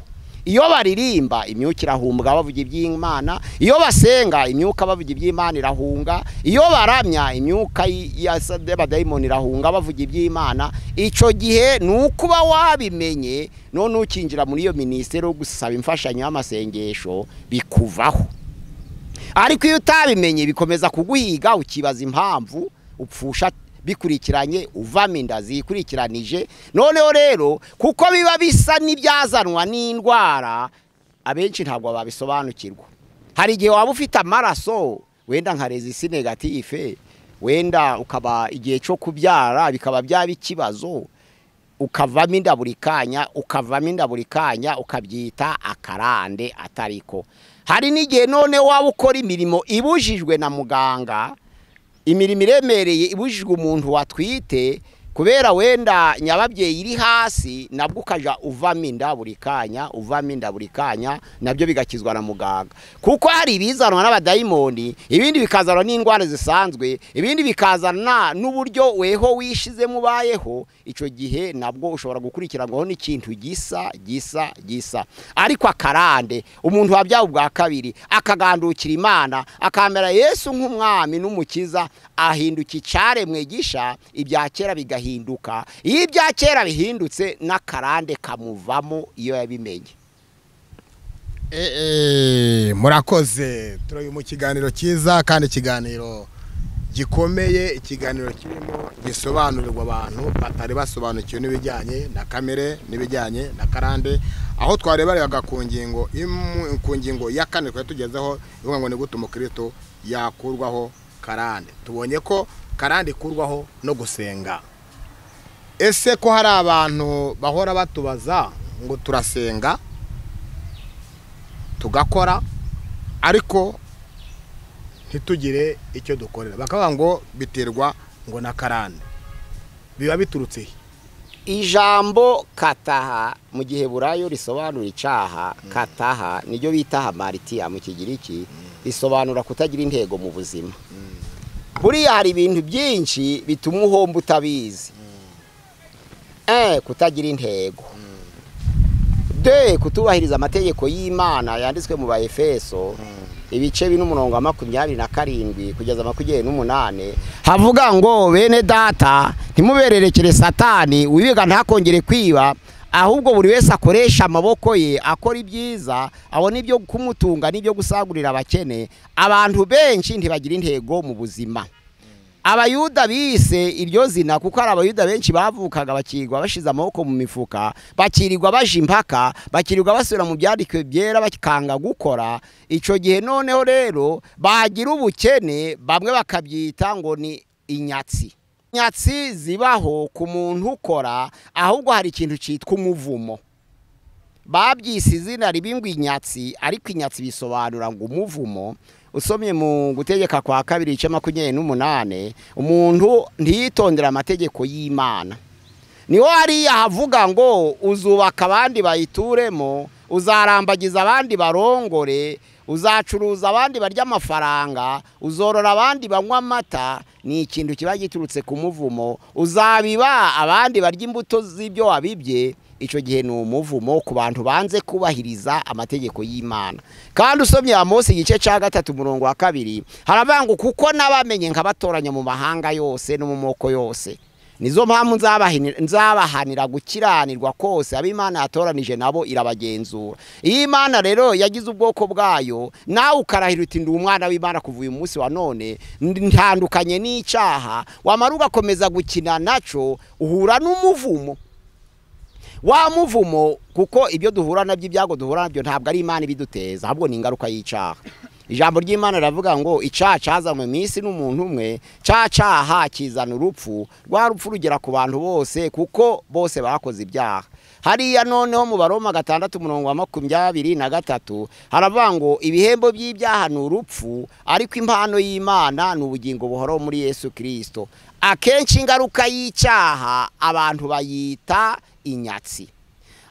iyo baririmba imyuka irahumbwa bavuga iby'Imana iyo basenga imyuka bavuga iby'Imana irahunga iyo baramya imyuka y'abadayimoni irahunga bavuga iby'Imana ico gihe nukuba wabimenye none ukinjira muri iyo ministère yo gusaba imfashanyo y'amasengesho bikuvaho ariko iyo utabimenye bikomeza kuguhiga ukibaza impamvu upfusha bikurikiranye uvama inda zikurikiranije noneho rero kuko biba bisa n'ibyazanwa n'indwara abenshi ntabwo babisobanukirwa hari igihe waba ufite amaraso wenda nka resistance negative wenda ukaba igihe cyo kubyara bikaba byaba ikibazo ukavamo inda buri kanya ukabyita akarande atariko hari n'igihe none waba ukora imirimo ibujijwe na muganga imirimo iremereye ibujijwe umuntu watwite kubera wenda nyababyeyi iri hasi nabwo ukaja uvamo inda buri kanya nabyo bigakizwa na muganga kuko hari ibizanwa n'abadayimoni ibindi bikazanwa n'indwara zisanzwe ibindi bikazana n'uburyo weho wishize mubayeho ico gihe nabwo ushobora gukurikiranwaho n'ikintu gisa ariko akarande umuntu wabyawe bwa kabiri akagandukira Imana akamera Yesu nk'umwami n'umukiza ahinduka icaremwe gisha ibya kera bigahinduka iyo ibya kera bihindutse n'akarande kamuvamo iyo yabimenye. Murakoze turi mu kiganiro cyiza kandi ikiganiro gikomeye ikiganiro kirimo gisobanurirwa abantu batari basobanukiwe n'ibijyanye na kamere n'ibijyanye na karande aho twarebarega ku ngingo ya kane kwa tugezeho ivuga ngo ni gute umukristo yakurwaho karande tubonye ko karande kurwaho no gusenga ese ko hari abantu bahora batubaza ngo turasenga tugakora ariko ntitugire icyo dukorera bakavuga ngo biterwa ngo na karande biba biturutse ijambo kataha mu gihe burayo risobanura icaha kataha niryo bita hamartia mu kigiriki risobanura kutagira intego mu buzima buriya hari ibintu byinshi bituma uhomba utabizi kutagira intego kutubahiriza amategeko y'Imana yanditswe mu Baefeso ibice 27 kugeza 28 havuga ngo bene data ntimubererekere satani wibiga ntakongere kwiba ahubwo buri wese akoresha amaboko ye akora ibyiza abona ibyo kumutunga n'ibyo gusagurira abakene abantu benshi ntibagira intego mu buzima abayuda bise iryo zina kuko ari abayuda benshi bavukaga bakirwa bashize amaboko mu mifuka bakirirwa baje impaka bakirirwa basubira mu byandikwe byera bakanga gukora ico gihe noneho rero bagira ubukene bamwe bakabyita ngo ni inyatsi zibaho ku muntu ukora ahubwo hari ikintu cyitwa umuvumo babyise izina ribingwa inyatsi ariko inyatsi bisobanura ngo umuvumo usomye mu gutegeka kwa 2:28 umuntu ntiyitondera amategeko y'Imana niho hari yahavuga ngo uzubaka abandi bayituremo uzarambagiza abandi barongore uzacuruza abandi barya amafaranga, uzorora abandi banywa amata, ni ikintu kiba giturutse ku muvumo. Uzabiba abandi barya imbuto z'ibyo wabibye, icyo gihe ni umuvumo ku bantu banze kubahiriza amategeko y'Imana. Kandi usomye Amosi igice cya 3:2 haravuga kuko nabamenye nkabatoranya mu mahanga yose no mu moko yose, nizo mpamvu nzabahanira gukiranirwa kose ab'Imana yatoranije nabo irabagenzura. Iyo Imana rero yagize ubwoko bwayo, nawe ukarahira uti ndi umwana w'Imana kuva uyu munsi wa none, ntandukanye n'icyaha, wamara ugakomeza gukina naco, uhura n'umuvumo. Wa muvumo, kuko ibyo duhura nabyo, ibyago duhura nabyo ntabwo ari Imana ibiduteza, ahubwo ni ingaruka y'icyaha. Ijambo ry'Imana ravuga ngo icyaha cyazanywe mu isi n'umuntu umwe, cyaha kizana urupfu, rwa rupfu rugera ku bantu bose kuko bose bakoze ibyaha. Hariya noneho mu Baroma 6:23 haravuga ngo ibihembo by'ibyaha ni urupfu, ariko impano y'Imana ni ubugingo buhoraho muri Yesu Kristo. Akenshi ingaruka y'icyaha abantu bayita inyatsi.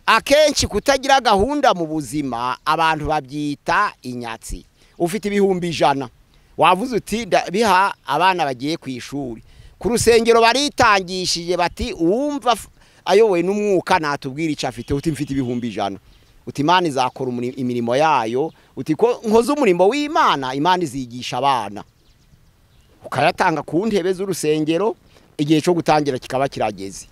Akenshi kutagira gahunda mu buzima abantu babyita inyatsi. Ufite ibihumbi 100, wavuze uti biha abana bagiye ku ishuri, ku rusengero baritangishije bati uwumva ayoboye n'umwuka natubwira icyo afite, uti mfite ibihumbi 100, uti Imana izakora imirimo yayo, uti ko nkoze umurimo w'Imana, Imana izigisha abana, ukayatanga ku ntebe z'urusengero, igihe cyo gutangira kikaba kirageze.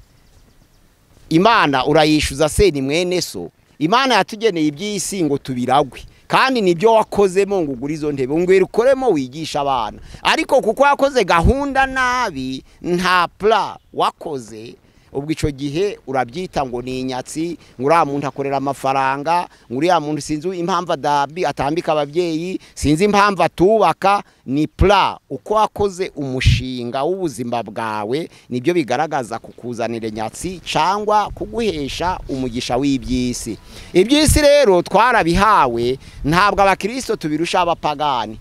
Imana urayishuza se ni mwene so? Imana yatugeneye iby'isi ngo tubiragwe, kandi nibyo wakozemo ngo ugure izo ntebe, ngwera ukoremo wigisha abana. Ariko kuko wakoze gahunda nabi, nta plan wakoze, ubwo ico gihe urabyita ngo ni inyatsi, ngura muntu akorera amafaranga, nguriya muntu sinzi impamvu atambika ababyeyi, sinzi impamvu atubaka. Ni plan uko wakoze umushinga w'ubuzima bwawe, nibyo bigaragaza kukuzanira inyatsi cyangwa kuguhesha umugisha w'ibyisi. Ibyisi rero twarabihawe, ntabwo abakristo tubirusha abapagani.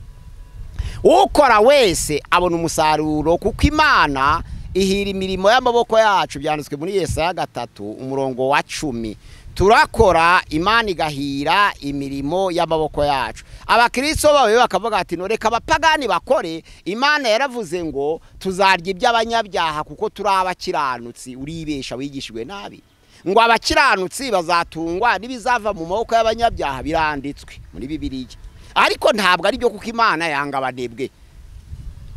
Ukora wese abona umusaruro, kuko Imana ihira imirimo y'amaboko yacu, byanditswe muri Yesaya 3:10. Turakora, Imana igahira imirimo y'amaboko yacu. Abakristo bawe bakavuga ati no reka abapagani bakore, Imana yaravuze ngo tuzarya iby'abanyabyaha kuko turi abakiranutsi. Uribesha, wigishijwe nabi. Ngo abakiranutsi bazatungwa n'ibizava mu maboko y'abanyabyaha, biranditswe muri Bibiliya. Ariko ntabwo ari byo, kuko Imana yanga abanebwe.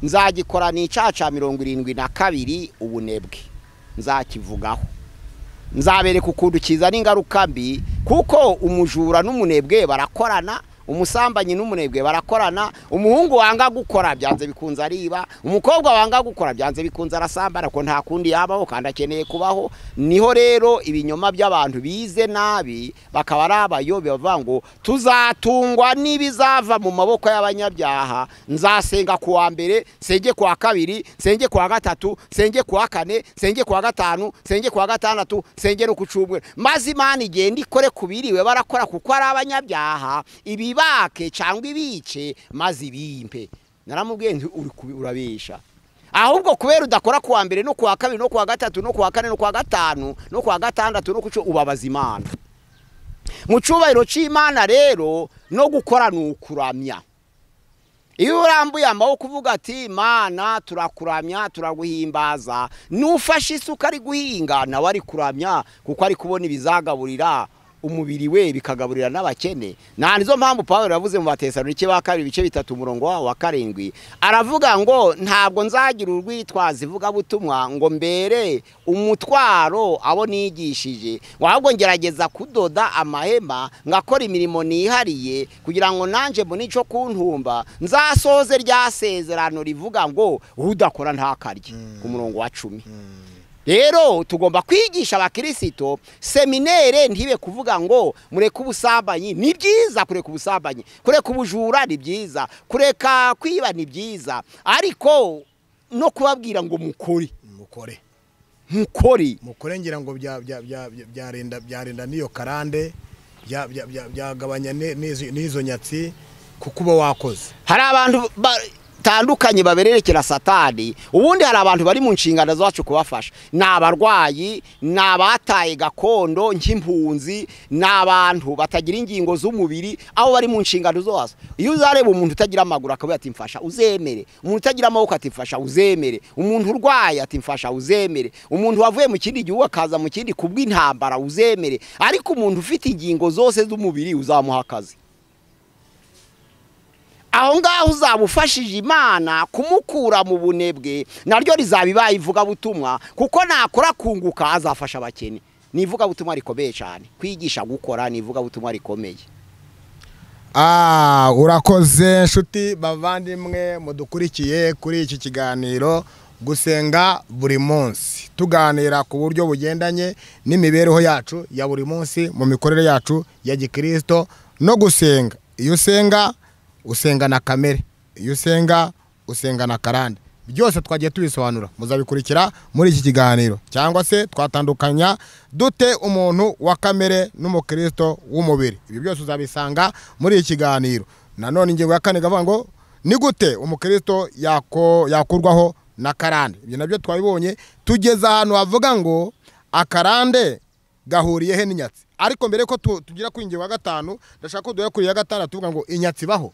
Nzagikora ni icyaha cya 72 ubunebwe, nzakivugaho. Nzabereka ukuntu kizana ingaruka mbi, kuko umujura n'umunebwe barakorana, umusambanyi n'umunebwe barakorana, umuhungu wanga gukora byanze bikunza ariba, umukobwa wanga gukora byanze bikunza arasambana, ko nta kundi yabaho kandi akeneye kubaho. Niho rero ibinyoma by'abantu bize nabi, bakaba ari abayobe bavuga ngo tuzatungwa n'ibizava mu maboko y'abanyabyaha. Nzasenga ku wa mbere, senge ku wa kabiri, senge ku wa gatatu, senge ku wa kane, senge ku wa gatanu, senge ku wa gatandatu, senge no ku cyumweru, maze Imana igenda ikore kubiriwe barakora, kuko ari abanyabyaha. Ibibake cyangwa ibice maze ibimpe. Naramubwiye nti urabesha. Ahubwo kubera udakora ku wa mbere no ku wa kabiri no ku wa gatatu no ku wa kane no ku wa gatanu no ku wa gatandatu no kuco, ubabaza Imana. Mu cyubahiro cy'Imana rero no gukora nukuramya. Iyo urambuye amaboko kuvuga ati Imana turakuramya, turaguhimbaza, nufashe isuka ari guhinga nawe ari kuramya, kuko ari kubona ibizagaburira umubiri we bikagaburira n'abakene. Nizo mpamvu Pawulo yavuze mu Batesalonike 2:7 aravuga ngo ntabwo nzagira urwitwazi vuga butumwa ngo mbere umutwaro abo nigishije, ahubwo ngerageza kudoda amahema, ngakora imirimo nihariye, kugira ngo nanje mbone ico kuntumba, nzasoze rya sezerano rivuga ngo udakora ntakarye, ku murongo wa 10. Rero tugomba kwigisha abakristo, seminere ntibe kuvuga ngo mureke ubusambanyi. Ni byiza kureka ubusambanyi, kureka ubujura ni byiza, kureka kwiba ni byiza, ariko no kubabwira ngo mukore ngira ngo byarenda niyo karande, byagabanya n'izo nyatsi, kuko uba wakoze. Hari abantu batandukanye babererekera satani. Ubundi hari abantu bari mu nshingano zacu kubafasha, n'abarwayi, n'abataye gakondo nk'impunzi, n'abantu batagira ingingo z'umubiri, aho bari mu nshingano zose. Iyo uzareba umuntu utagira amaguru akavuga ati mfasha uzemere, umuntu utagira amaboko ati mfasha uzemere, umuntu urwaye ati mfasha uzemere, umuntu wavuye mu kindi gihugu akaza mu kindi kubw'intambara uzemere, ariko umuntu ufite ingingo zose z'umubiri uzamuha akazi. Aho ngaho uzabufashije Imana kumukura mu bunebwe, naryo rizabibaye ivuga butumwa, kuko nakora kunguka azafasha abakene. Nivuga butumwa rikomeye cyane, kwigisha gukora nivuga butumwa rikomeye. Urakoze nshuti bavandimwe mudukurikiye kuri iki kiganiro gusenga buri munsi, tuganira ku buryo bugendanye n'imibereho yacu ya buri munsi mu mikorere yacu ya gikristo no gusenga. Iyo usenga usenga na kamere, iyo usenga usenga na karande. Byose twagiye tubisobanura, muzabikurikira muri iki kiganiro. Cyangwa se twatandukanya dute umuntu wa kamere n'umukristo w'umubiri. Ibi byose uzabisanga muri iki kiganiro. Nanone ingingo ya 4 gavuga ngo ni gute umukristo yakurwaho na karande. Ibyo nabyo twabibonye tugeze ahantu havuga ngo akarande gahuriye he n'inyatsi. Ariko mbere ko tugira ku ingingo ya 5 ndashaka ko duhe kuri ya 6 tuvuga ngo inyatsi baho.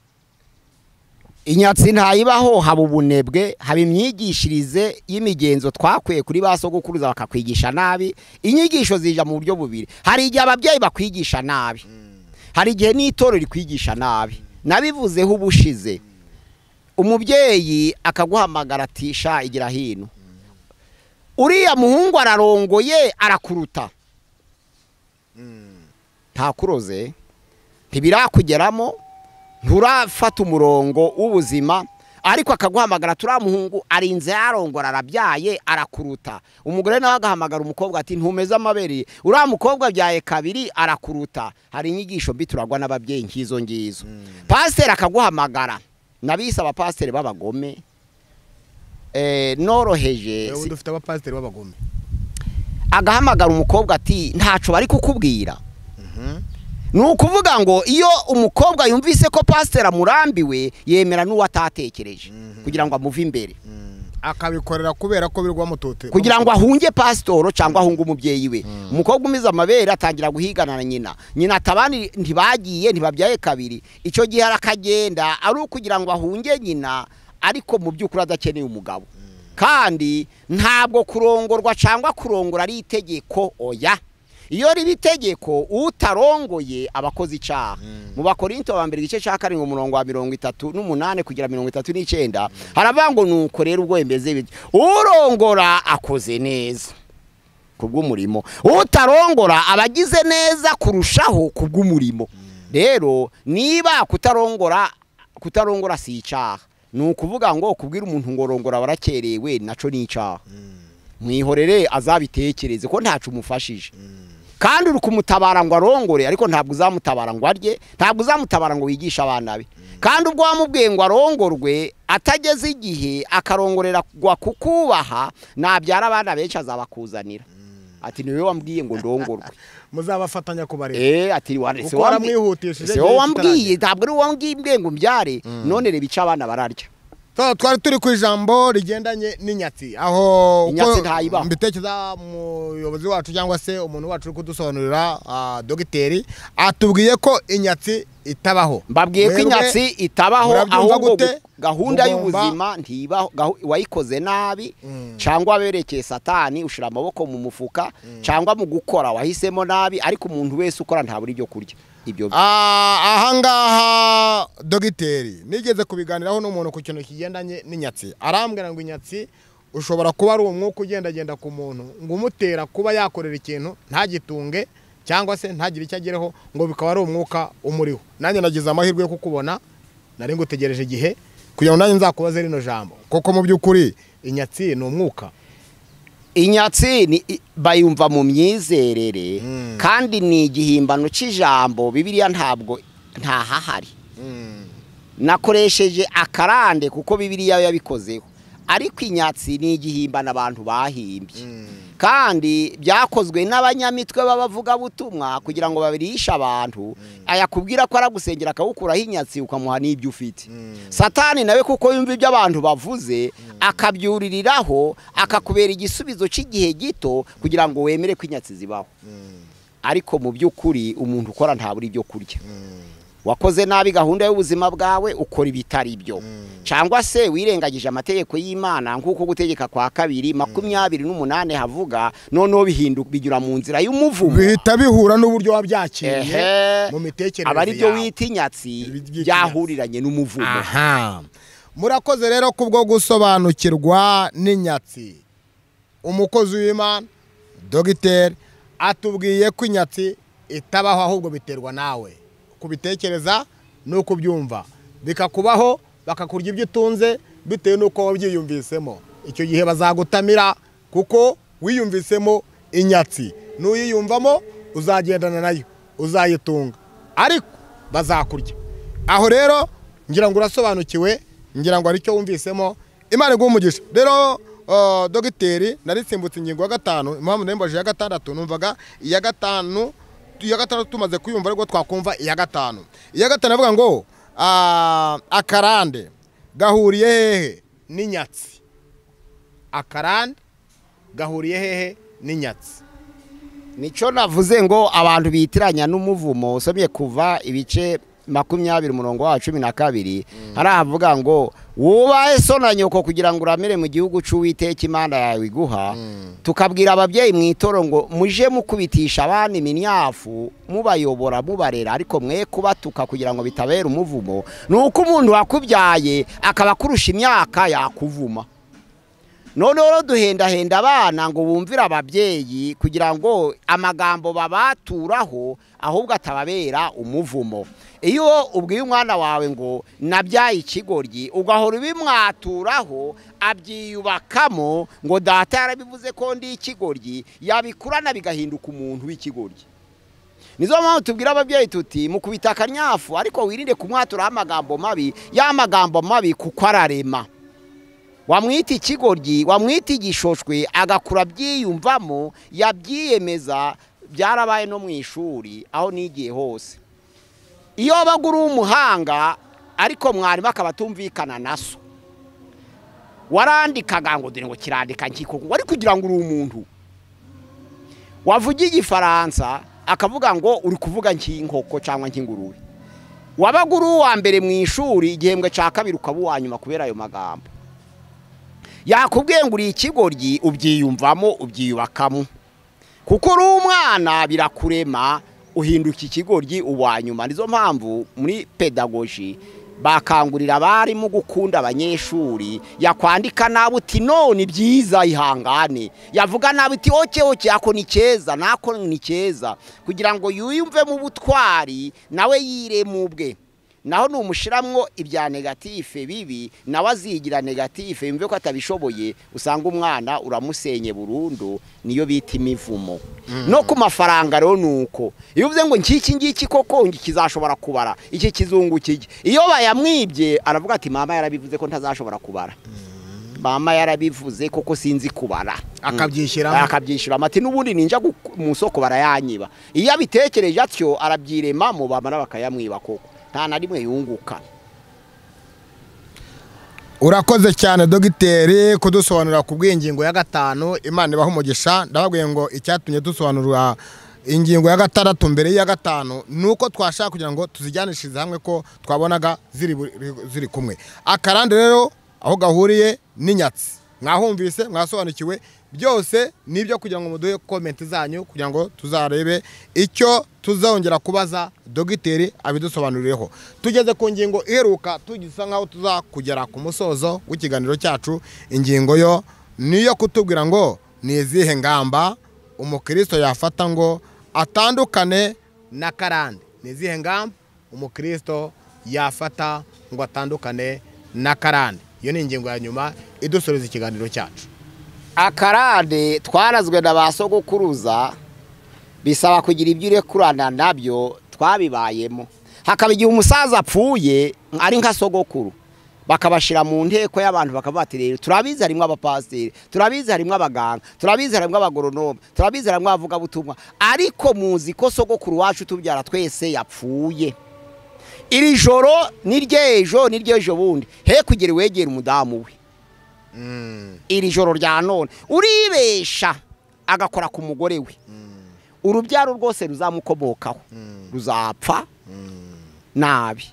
Inyatsi ntayibaho, haba ubunebwe, haba imyigishirize y'imigenzo twakwiye kuri basogokuruza bakakwigisha nabi. Inyigisho zija mu buryo bubiri, hari igihe ababyeyi bakwigisha nabi, hari igihe n'itoro rikwigisha nabi. Nabivuzeho ubushize, umubyeyi akaguhamagara ati sha igira hino, uriya muhungu ararongoye arakuruta, ntakuroze, ntibirakugeramo, nturafata umurongo w'ubuzima, ariko akaguhamagara turiya muhungu arinze yarongora arabyaye arakuruta. Umugore nawe agahamagara umukobwa ati ntumeze amabere, uriya mukobwa byaye kabiri arakuruta. Hari inyigisho mbi turagwa n'ababyeyi nkizo ngizo. Pasiteri akaguhamagara, nabise abapasiteri b'abagome, noroheje. Dufite abapasiteri b'abagome. Agahamagara umukobwa ati ntaco bari kukubwira. Nukuvuga ngo iyo umukobwa yumvise ko pasiteri amurambiwe yemera n'uwatatekereje kugira ngo amuve imbere, akabikorera kubera ko birwa mutote, kugira ngo ahunge pasitoro cyangwa ahunge umubyeyi we. Umukobwa umize amabere atangira guhigana na nyina atabani ntibagiye ntibabyaye kabiri. Icyo gihe arakagenda ari ukugira ngo ahunge nyina, ariko mu by'ukuri adakeneye umugabo. Kandi ntabwo kurongorwa cyangwa kurongora ari itegeko, oya. Iyo riba itegeko utarongoye abakozi icyaha. Mu Bakorinto ba mbere igice cya 7 umurongo wa 38 kugira 39 haravuga ngo nuko rero ubwo yembeze urongora akoze neza kubw'umurimo, utarongora abagize neza kurushaho kubw'umurimo. Rero niba kutarongora si icyaha, nukuvuga ngo kubwira umuntu ngo rongora barakerewe naco ni icyaha. Mwihorere azabitekereze ko ntacu umufashije. Kandi uri kumutabara ngo arongore, ariko ntabwo uzamutabara ngo arye, ntabwo uzamutabara ngo wigishe abana be. Kandi ubwo wamubwiye ngo arongorwe atageze igihe akarongorera kukubaha, nabyara abana benshi azabakuzanira ati niwe wambwiye ngo ndongorwe. Muzabafatanya kubarera. Ati se wambwiye, ntabwo ari wambwiye ngo mbyare, none reba ica abana bararya. Twari turi ku ijambo rigendanye n'inyatsi, aho mbitekeza umuyobozi wacu cyangwa se umuntu wacu uri kudusobanurira dogiteri atubwiye ko inyatsi itabaho. Mbabwiye ko inyatsi itabaho, ahubwo gahunda y'ubuzima ntibaho. Wayikoze nabi cyangwa waberekeye satani ushira amaboko mu mufuka, cyangwa mu gukora wahisemo nabi, ariko umuntu wese ukora ntaburi byo kurya. Ahangaha dogiteri nigeze kubiganiraho n'umuntu ku kintu kigendanye n'inyatsi, arambwira ngo inyatsi ushobora kuba ari umwuka ugendagenda ku muntu ngo umutera kuba yakorera ikintu ntagitunge cyangwa se ntagire icyo agereho, ngo bikaba ari umwuka umuriho. Nanjye nagize amahirwe yo kukubona, nari ngutegereje igihe kugira ngo nanjye nzakubaze rino jambo, koko mu by'ukuri inyatsi ni umwuka. Inyatsi bayumva mu myizerere, kandi ni igihimbano cy'ijambo. Bibiliya ntabwo ntahahari. Nakoresheje akarande kuko Bibiliya yabikozeho. ariko inyatsi ni igihimbano abantu bahimbye kandi byakozwe n'abanyamitwe b'abavuga butumwa kugira ngo babirishe abantu ayakubwira ko aragusengera akawukuraho inyatsi ukamuha n'ibyo ufite. Satani nawe kuko yumva ibyo abantu bavuze akabyuririraho akakubera igisubizo cy'igihe gito kugira ngo wemere ko inyatsi zibaho. Ariko mu by'ukuri umuntu ukora ntaburi ibyo kurya. Wakoze nabi gahunda y'ubuzima bwawe ukora ibitari byo. Cyangwa se wirengagije amategeko y'Imana nkuko gutegeka kwa 2:28 havuga noneho bihinduka bigira mu nzira y'umuvumo. Bihita bihura n'uburyo wabyakiriye mu mitekerereze. Abari byo witinyatsi byahuriranye n'umuvumo. Aha. Murakoze rero kubwo gusobanukirwa n'inyatsi. Umukozi w'Imana Dogiteri atubwiye ko inyatsi itabaho ahubwo biterwa nawe. Kubitekereza no kubyumva bikakubaho bakakurya ibyo utunze bitewe nuko wabyiyumvisemo. Icyo gihe bazagutamira kuko wiyumvisemo inyatsi. Nuyiyumvamo uzagendana nayo uzayitunga ariko bazakurya. Aho rero ngira ngo urasobanukiwe, ngira ngo ari cyo wumvisemo. Imana igumugisha. Rero Dogiteri narisimbutse ingingo ya 5 impamvu nembaje ya 6 numvaga iya 5 iya 6 tumaze kuyumva ariko twakumva iya 5. Iya 5 navuga ngo akarande gahuriye hehe n'inyatsi. Akarande gahuriye hehe n'inyatsi. Nico navuze ngo abantu bitiranya n'umuvumo. Usomye kuva ibice 20:12 haravuga ngo wubahe so na nyoko kugira ngo uramire mu gihugu c'Uwiteka Imana yawe iguha. Tukabwira ababyeyi mwitoro ngo muje mukubitisha abana iminyafu mubayobora mubarera ariko mwe kubatuka kugira ngo bitabera umuvumo. Nuko umuntu wakubyaye akaba kurusha imyaka yakuvuma. None rero duhenda abana ngo bumvira ababyeyi kugira ngo amagambo babaturaho ahubwo atababera umuvumo. Iyo ubwiye umwana wawe ngo nabyaye ikigoryi ugahora ubimwaturaho abyiyubakamo ngo data yarabivuze ko ndi ikigoryi yabikurana bigahinduka umuntu w'ikigoryi. Nizo mpamvu tubwira ababyeyi tuti mukubita akanyafu ariko wirinde kumwaturaho amagambo mabi y'amagambo mabi kuko ararema. Wamwita ikigoryi wamwita igishoshwe agakura byiyumvamo yabyiyemeza. Byarabaye no mu ishuri aho nigiye hose. Iyo baguru umuhanga ariko mwarimu akaba tumvikana naso warandikaga ngo dore ngo kirandika nkiko wari kugira ngo uri umuntu. Wavuga igifaransa akavuga ngo uri kuvuga nk'inkoko cyangwa nk'ingurube. Wabaguru wa mbere mu ishuri igihembwe cya 2 ukaba uwanyuma kubera ayo magambo. Yakubwiye ngo uri ikigoryi ubyiyumvamo ubyiyubakamo kuko uri umwana birakurema uhinduka ikigoryi uwanyuma. Nizo mpamvu muri pedagogy bakangurira abari mu gukunda abanyeshuri yakwandika nabi uti none byiza ihangane yavuga nabi uti oke ako ni keza nako ni keza kugira ngo yuyumve mu butwari nawe yiremubwe. Naho numushiramwo ibya negative bibi nawe azigira negative yumve ko atabishoboye usanga umwana uramusenye burundu. Niyo bita imivumo. No ku mafaranga rero nuko iyo uvuze ngo ngiki koko kizashobora kubara iki kizungu kije iyo bayamwibye aravuga ati mama yarabivuze ko ntazashobora kubara. Mama yarabivuze koko sinzi kubara akabyishira ati nubundi ninja mu soko barayanyiba. Iyo abitekereje atyo arabyirema mu bamara bakayamwiba koko nta na rimwe yunguka. Urakoze cyane Dogiteri kudusobanurira ku bw'ingingo ya 5. Imana ibaha umugisha. Ndababwiye ngo icyatumye dusobanurira ingingo ya 6 mbere ya 5 nuko twashaka kugira ngo tuzijyanishirize hamwe ko twabonaga ziri kumwe. Akarande rero aho gahuriye n'inyatsi mwahumvise mwasobanukiwe byose nibyo kugira ngo muduhe comment zanyu kugira ngo tuzarebe icyo tuzongera kubaza Dogiteri abidusobanurireho. Tugeze ku ngingo iheruka tugisa nkaho tuzakugera ku musozo w'ikiganiro cyacu. Ingingo yo niyo kutubwira ngo ni izihe ngamba umukristo yafata ngo atandukane na karande. Ni izihe ngamba umukristo yafata ngo atandukane na karande. Iyo ni ingingo ya nyuma idusoreza ikiganiro cyacu. Akarande twarazwe na basogokuruza bisaba kugira ibyo urekurana nabyo twabibayemo. Hakaba igihe umusaza apfuye ari nka sogokuru bakabashira mu nteko y'abantu bakabati rero turabizi harimo abapasiteri, turabizi harimo abaganga, turabizi harimo abagoronome, turabizi harimo abavuga butumwa, ariko muzi ko sogokuru wacu tubyara twese yapfuye. Iri joro niryejo bundi he kugera wegera umudamu we. Iri joro rya none uribesha agakora ku mugore we, urubyaro rwose ruzamukomokaho ruzapfa nabi.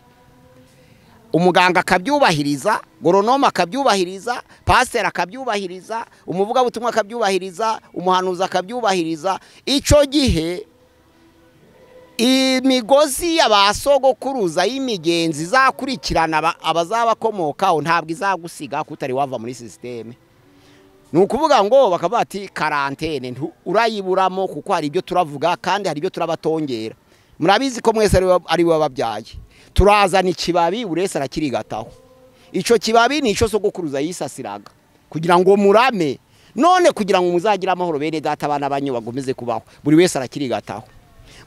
Umuganga akabyubahiriza, goronoma akabyubahiriza, pasiteri akabyubahiriza, umuvuga butumwa akabyubahiriza, umuhanuzi akabyubahiriza. Ico gihe imigozi y'abasogokuruza y'imigenzi zakurikirana abazabakomokaho ntabwo izagusiga kutari wava muri systeme. Nukuvuga ngo bakabati karantene urayiburamo kuko hari ibyo turavuga kandi hari ibyo turabatongera. Murabizi ko mwese ari wababyaye. Turazana ikibabi urese arakirigataho. Ico kibabi nico sogokuruza yisasiraga kugira ngo murame, none kugira ngo muzagira amahoro bene data abana banyu bagomeze kubaho. Buri wese arakirigataho.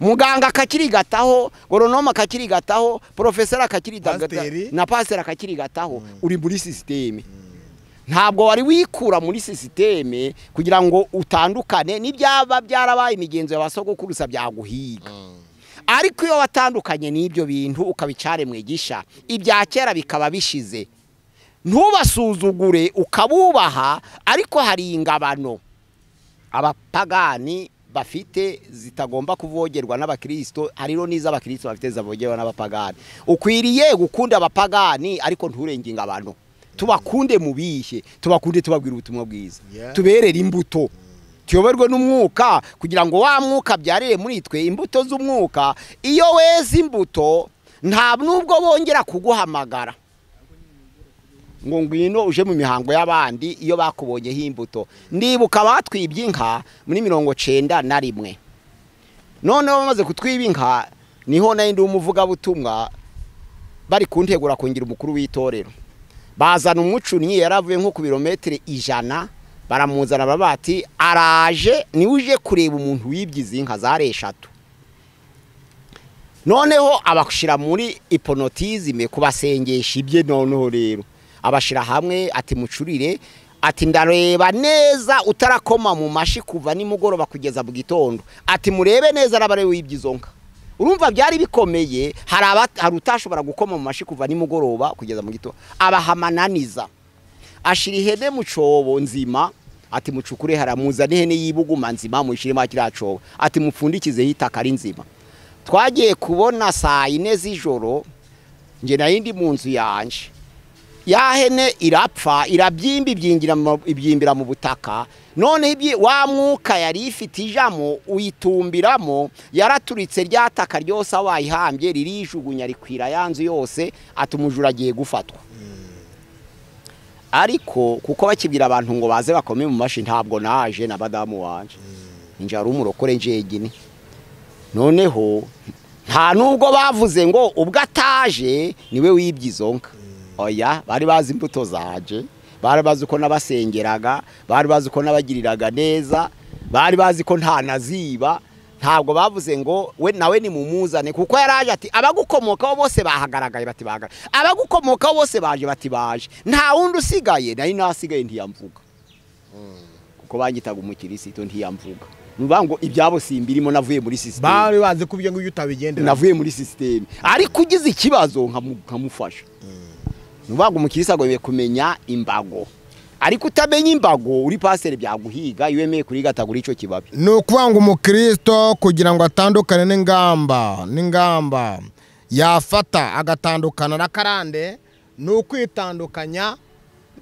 Muganga akakirigataho, goronoma akakirigataho, professor akakirigataho na pastor akakirigataho. Uri muri systeme. Ntabwo wari wikura muri systeme kugira ngo utandukane n'ibyaba byarabaye imigenzo y'abasogokuruza byaguhiga. Ariko iyo watandukanye n'ibyo bintu ukabicare mwigisha ibya kera bikaba bishize, ntubasuzugure ukabubaha. Ariko hari ingabano abapagani bafite zitagomba kuvogerwa n'abakristo, hariro niza abakristo bafite zavogerwa n'abapagani. Ukwiriye gukunda abapagani ariko nturenge ingabano. Tubakunde mubihe, tubakunde tubabwira ubutumwa bwiza, tuberere imbuto, tuyoberwe n'umwuka kugira ngo wa mwuka byarire muri twe imbuto z'umwuka. Iyo weze imbuto nta nubwo bongera kuguhamagara ngo ngwino uje mu mihango y'abandi iyo bakubonyeho imbuto. Ndibuka batwibye inka muri 91. None bamaze kutwiba inka niho nandi umuvuga butumwa bari kuntegura kongira umukuru w'itorero. Bazana umucunyi yaravuye nko ku birometero 100, baramuzana babati araje ni uje kureba umuntu wibyize inka zare 3. Noneho abashira muri hypnotisme kubasengesha ibye. Noneho rero abashira hamwe ati mucurire, ati ndareba neza utarakoma mu mashi kuva nimugoroba kugeza mu gitondo, ati murebe neza arabare wibyizo nka. Urumva byari bikomeye, hari utashobora gukoma mu mashi kuva nimugoroba kugeza mu gitondo. Abahamananiza ashira ihene mu cobo nzima, ati mucukure haramuza n'ihene yibuguma nzima mushire makira cobo, ati mupfundikize hitaka ari nzima. Twagiye kubona saa 4 z'ijoro nje nayindi mu nzu yanje, ya hene irapfa irabyimba ibyimbira mu butaka. None wa mwuka yari ifite ijamo uyitumbiramo yaraturitse ryataka ryose wayihambye ririjugunya rikwira yanzu yose. Atumujura agiye gufatwa. Ariko kuko bakibwira abantu ngo baze bakome mu mashi ntabwo naje na badamu wanje ninja ari umurokore njegine. Noneho nta nubwo bavuze ngo ubwo ataje niwe wibyizo nka. Oya, bari bazi imbuto zaje, bari bazi uko nabasengeraga, bari bazi uko nabagiriraga neza, bari bazi ko nta naziba. Ntabwo bavuze ngo we nawe ni mumuzane kuko yaraje ati abagukomokaho bose bahagaragaye bati bagara, abagukomokaho bose baje bati baje, nta wundi usigaye. Nari nasigaye ntiyamvuga kuko banyitaga umukirisitu ntiyamvuga. Nuba ngo ibyabo simbirimo navuye muri system. Bari bazi kubyo ngo utabigendera. Navuye muri system. Ariko ugize ikibazo nkamufasha. Nuba ngo umukirisa agoye kumenya imbago. Ariko utamenya imbago uri pasere byaguhiga iwemeye kuri gatagura ico kibabi. No kwanga umukristo kugira ngo atandukane n'ingamba yafata agatandukana na karande no kwitandukanya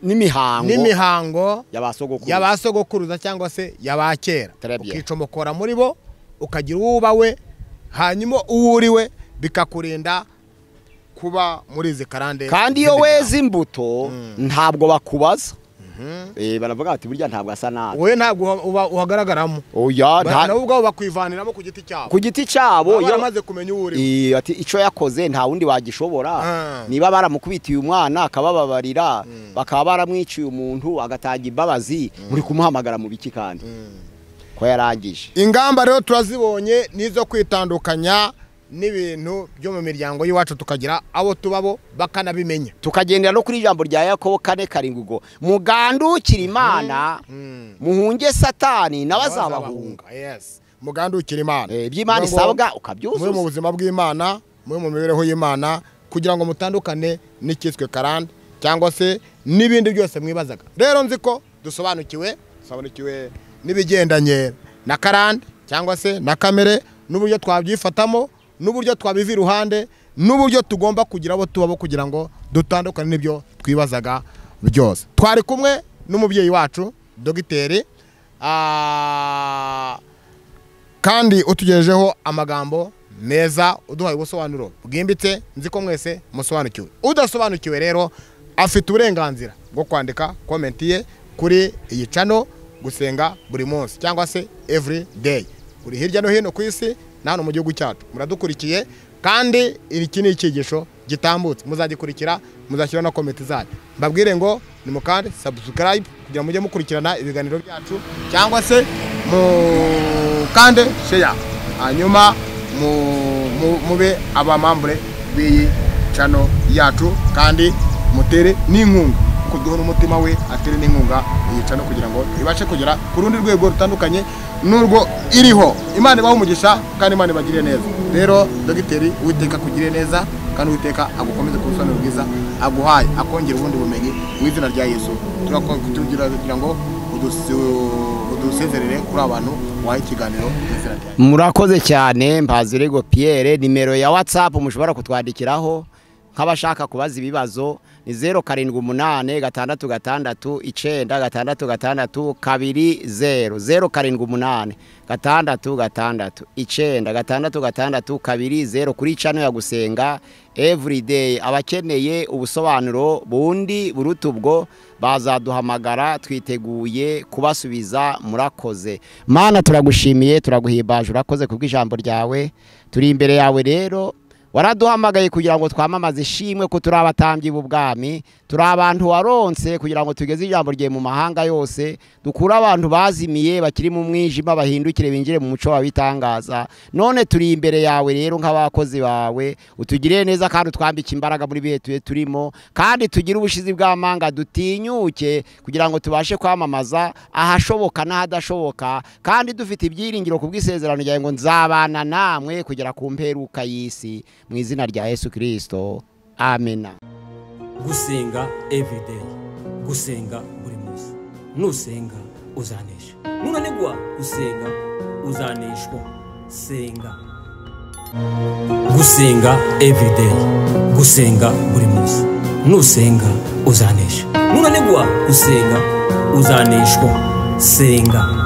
n'imihango yabasogokuruza cyangwa se yabakera. Ukicomokora muri bo ukagira ubawe hanyuma uwuriwe bikakurinda kuba muri izi karande. Kandi iyo weze imbuto ntabwo bakubaza. Baravuga ati burya ntabwo asa nabi. We ntabwo uhagaragaramo. Oya, nta ubwo bakwivaniramo ku giti cyabo. Ku giti cyabo yamaze kumenya uri. Ati ico yakoze nta wundi wagishobora. Niba baramukubitiye umwana akabababarira, bakaba baramwiciye umuntu agatanga imbabazi, muri kumuhamagara mu biki kandi ko yarangije. Ingamba rero turazibonye nizo kwitandukanya n'ibintu byo mu miryango y'iwacu tukagira abo tubabo bakanabimenya tukagendera no kuri ijambo rya Yakobo 4:7 ngo mugandukira Imana muhunge Satani n'abazabahunga. Yes, mugandukira Imana iby'Imana isabwa ukabyuzuza mu buzima bw'Imana mu mibereho y'Imana kugira ngo mutandukane n'ikiswe karande cyangwa se n'ibindi byose mwibazaga. Rero nzi ko dusobanukiwe n'ibigendanye na karande cyangwa se na kamere n'uburyo twabyifatamo n'uburyo twabiva iruhande n'uburyo tugomba kugira abo tubabo kugira ngo dutandukane n'ibyo twibazaga byose. Twari kumwe n'umubyeyi wacu dogiteri kandi utugejejeho amagambo meza uduhaye ubusobanuro bwimbitse. Nzi ko mwese musobanukiwe. Udasobanukiwe rero afite uburenganzira bwo kwandika comment ye kuri iyi channel gusenga buri munsi cyangwa se every day. Uri hirya no hino ku isi nano mu gihugu cyacu muradukurikiye kandi iki ni icyigisho gitambutse muzagikurikira muzashyira na comment zanyu. Mbabwire ngo ni mukande subscribe kugira mujye mukurikirana ibiganiro byacu cyangwa se mukande share hanyuma mube abamambure b'iyi channel yacu kandi mutere n'inkunga kuduha n'umutima we atere n'inkunga iyi channel kugira ngo ibashe kugera ku rundi rwego rutandukanye n'urwo iriho. Imana ibaho umugisha kandi Imana ibagirire neza. Rero dogiteri Uwiteka kugirire neza kandi Uwiteka agukomeze ku busobanuro bwiza aguhaye akongera ubundi bumenyi mu izina rya Yesu. Turakugira kugira ngo udusezerere kuri abantu waha ikiganiro mu izina rya Yesu. Murakoze cyane. Mpazirego Pierre, nimero ya WhatsApp mushobora kutwandikiraho nk'abashaka kubaza ibibazo ni 078 666 966 20 078 666 966 20 kuri channel ya gusenga everyday. Abakeneye ubusobanuro bundi buruta ubwo bazaduhamagara twiteguye kubasubiza. Murakoze. Mana turagushimiye turaguhimbaje urakoze kubw'ijambo ryawe. Turi imbere yawe rero waraduhamagaye kugira ngo twamamaze ishimwe ko turi abatambyi b'ubwami, turi abantu waronse kugira ngo tugeze ijambo rye mu mahanga yose, dukura abantu bazimiye bakiri mu mwijima bahindukire binjire mu muco wabitangaza. None turi imbere yawe rero nk'abakozi bawe, utugirire neza kandi utwambike imbaraga muri bihe turimo, kandi tugire ubushizi bw'amanga dutinyuke kugira ngo tubashe kwamamaza ahashoboka n'ahadashoboka, kandi dufite ibyiringiro kubw'isezerano ryawe ngo nzabana namwe kugera ku mperuka y'isi. Mu izina rya Yesu Kristo, amena. Gusenga everyday, gusenga buri munsi. Nusenga uzanesha. Nunanigwa gusenga uzaneshwa. Senga. Gusenga everyday, gusenga buri munsi. Nusenga uzanesha. Nunanigwa gusenga uzaneshwa. Senga.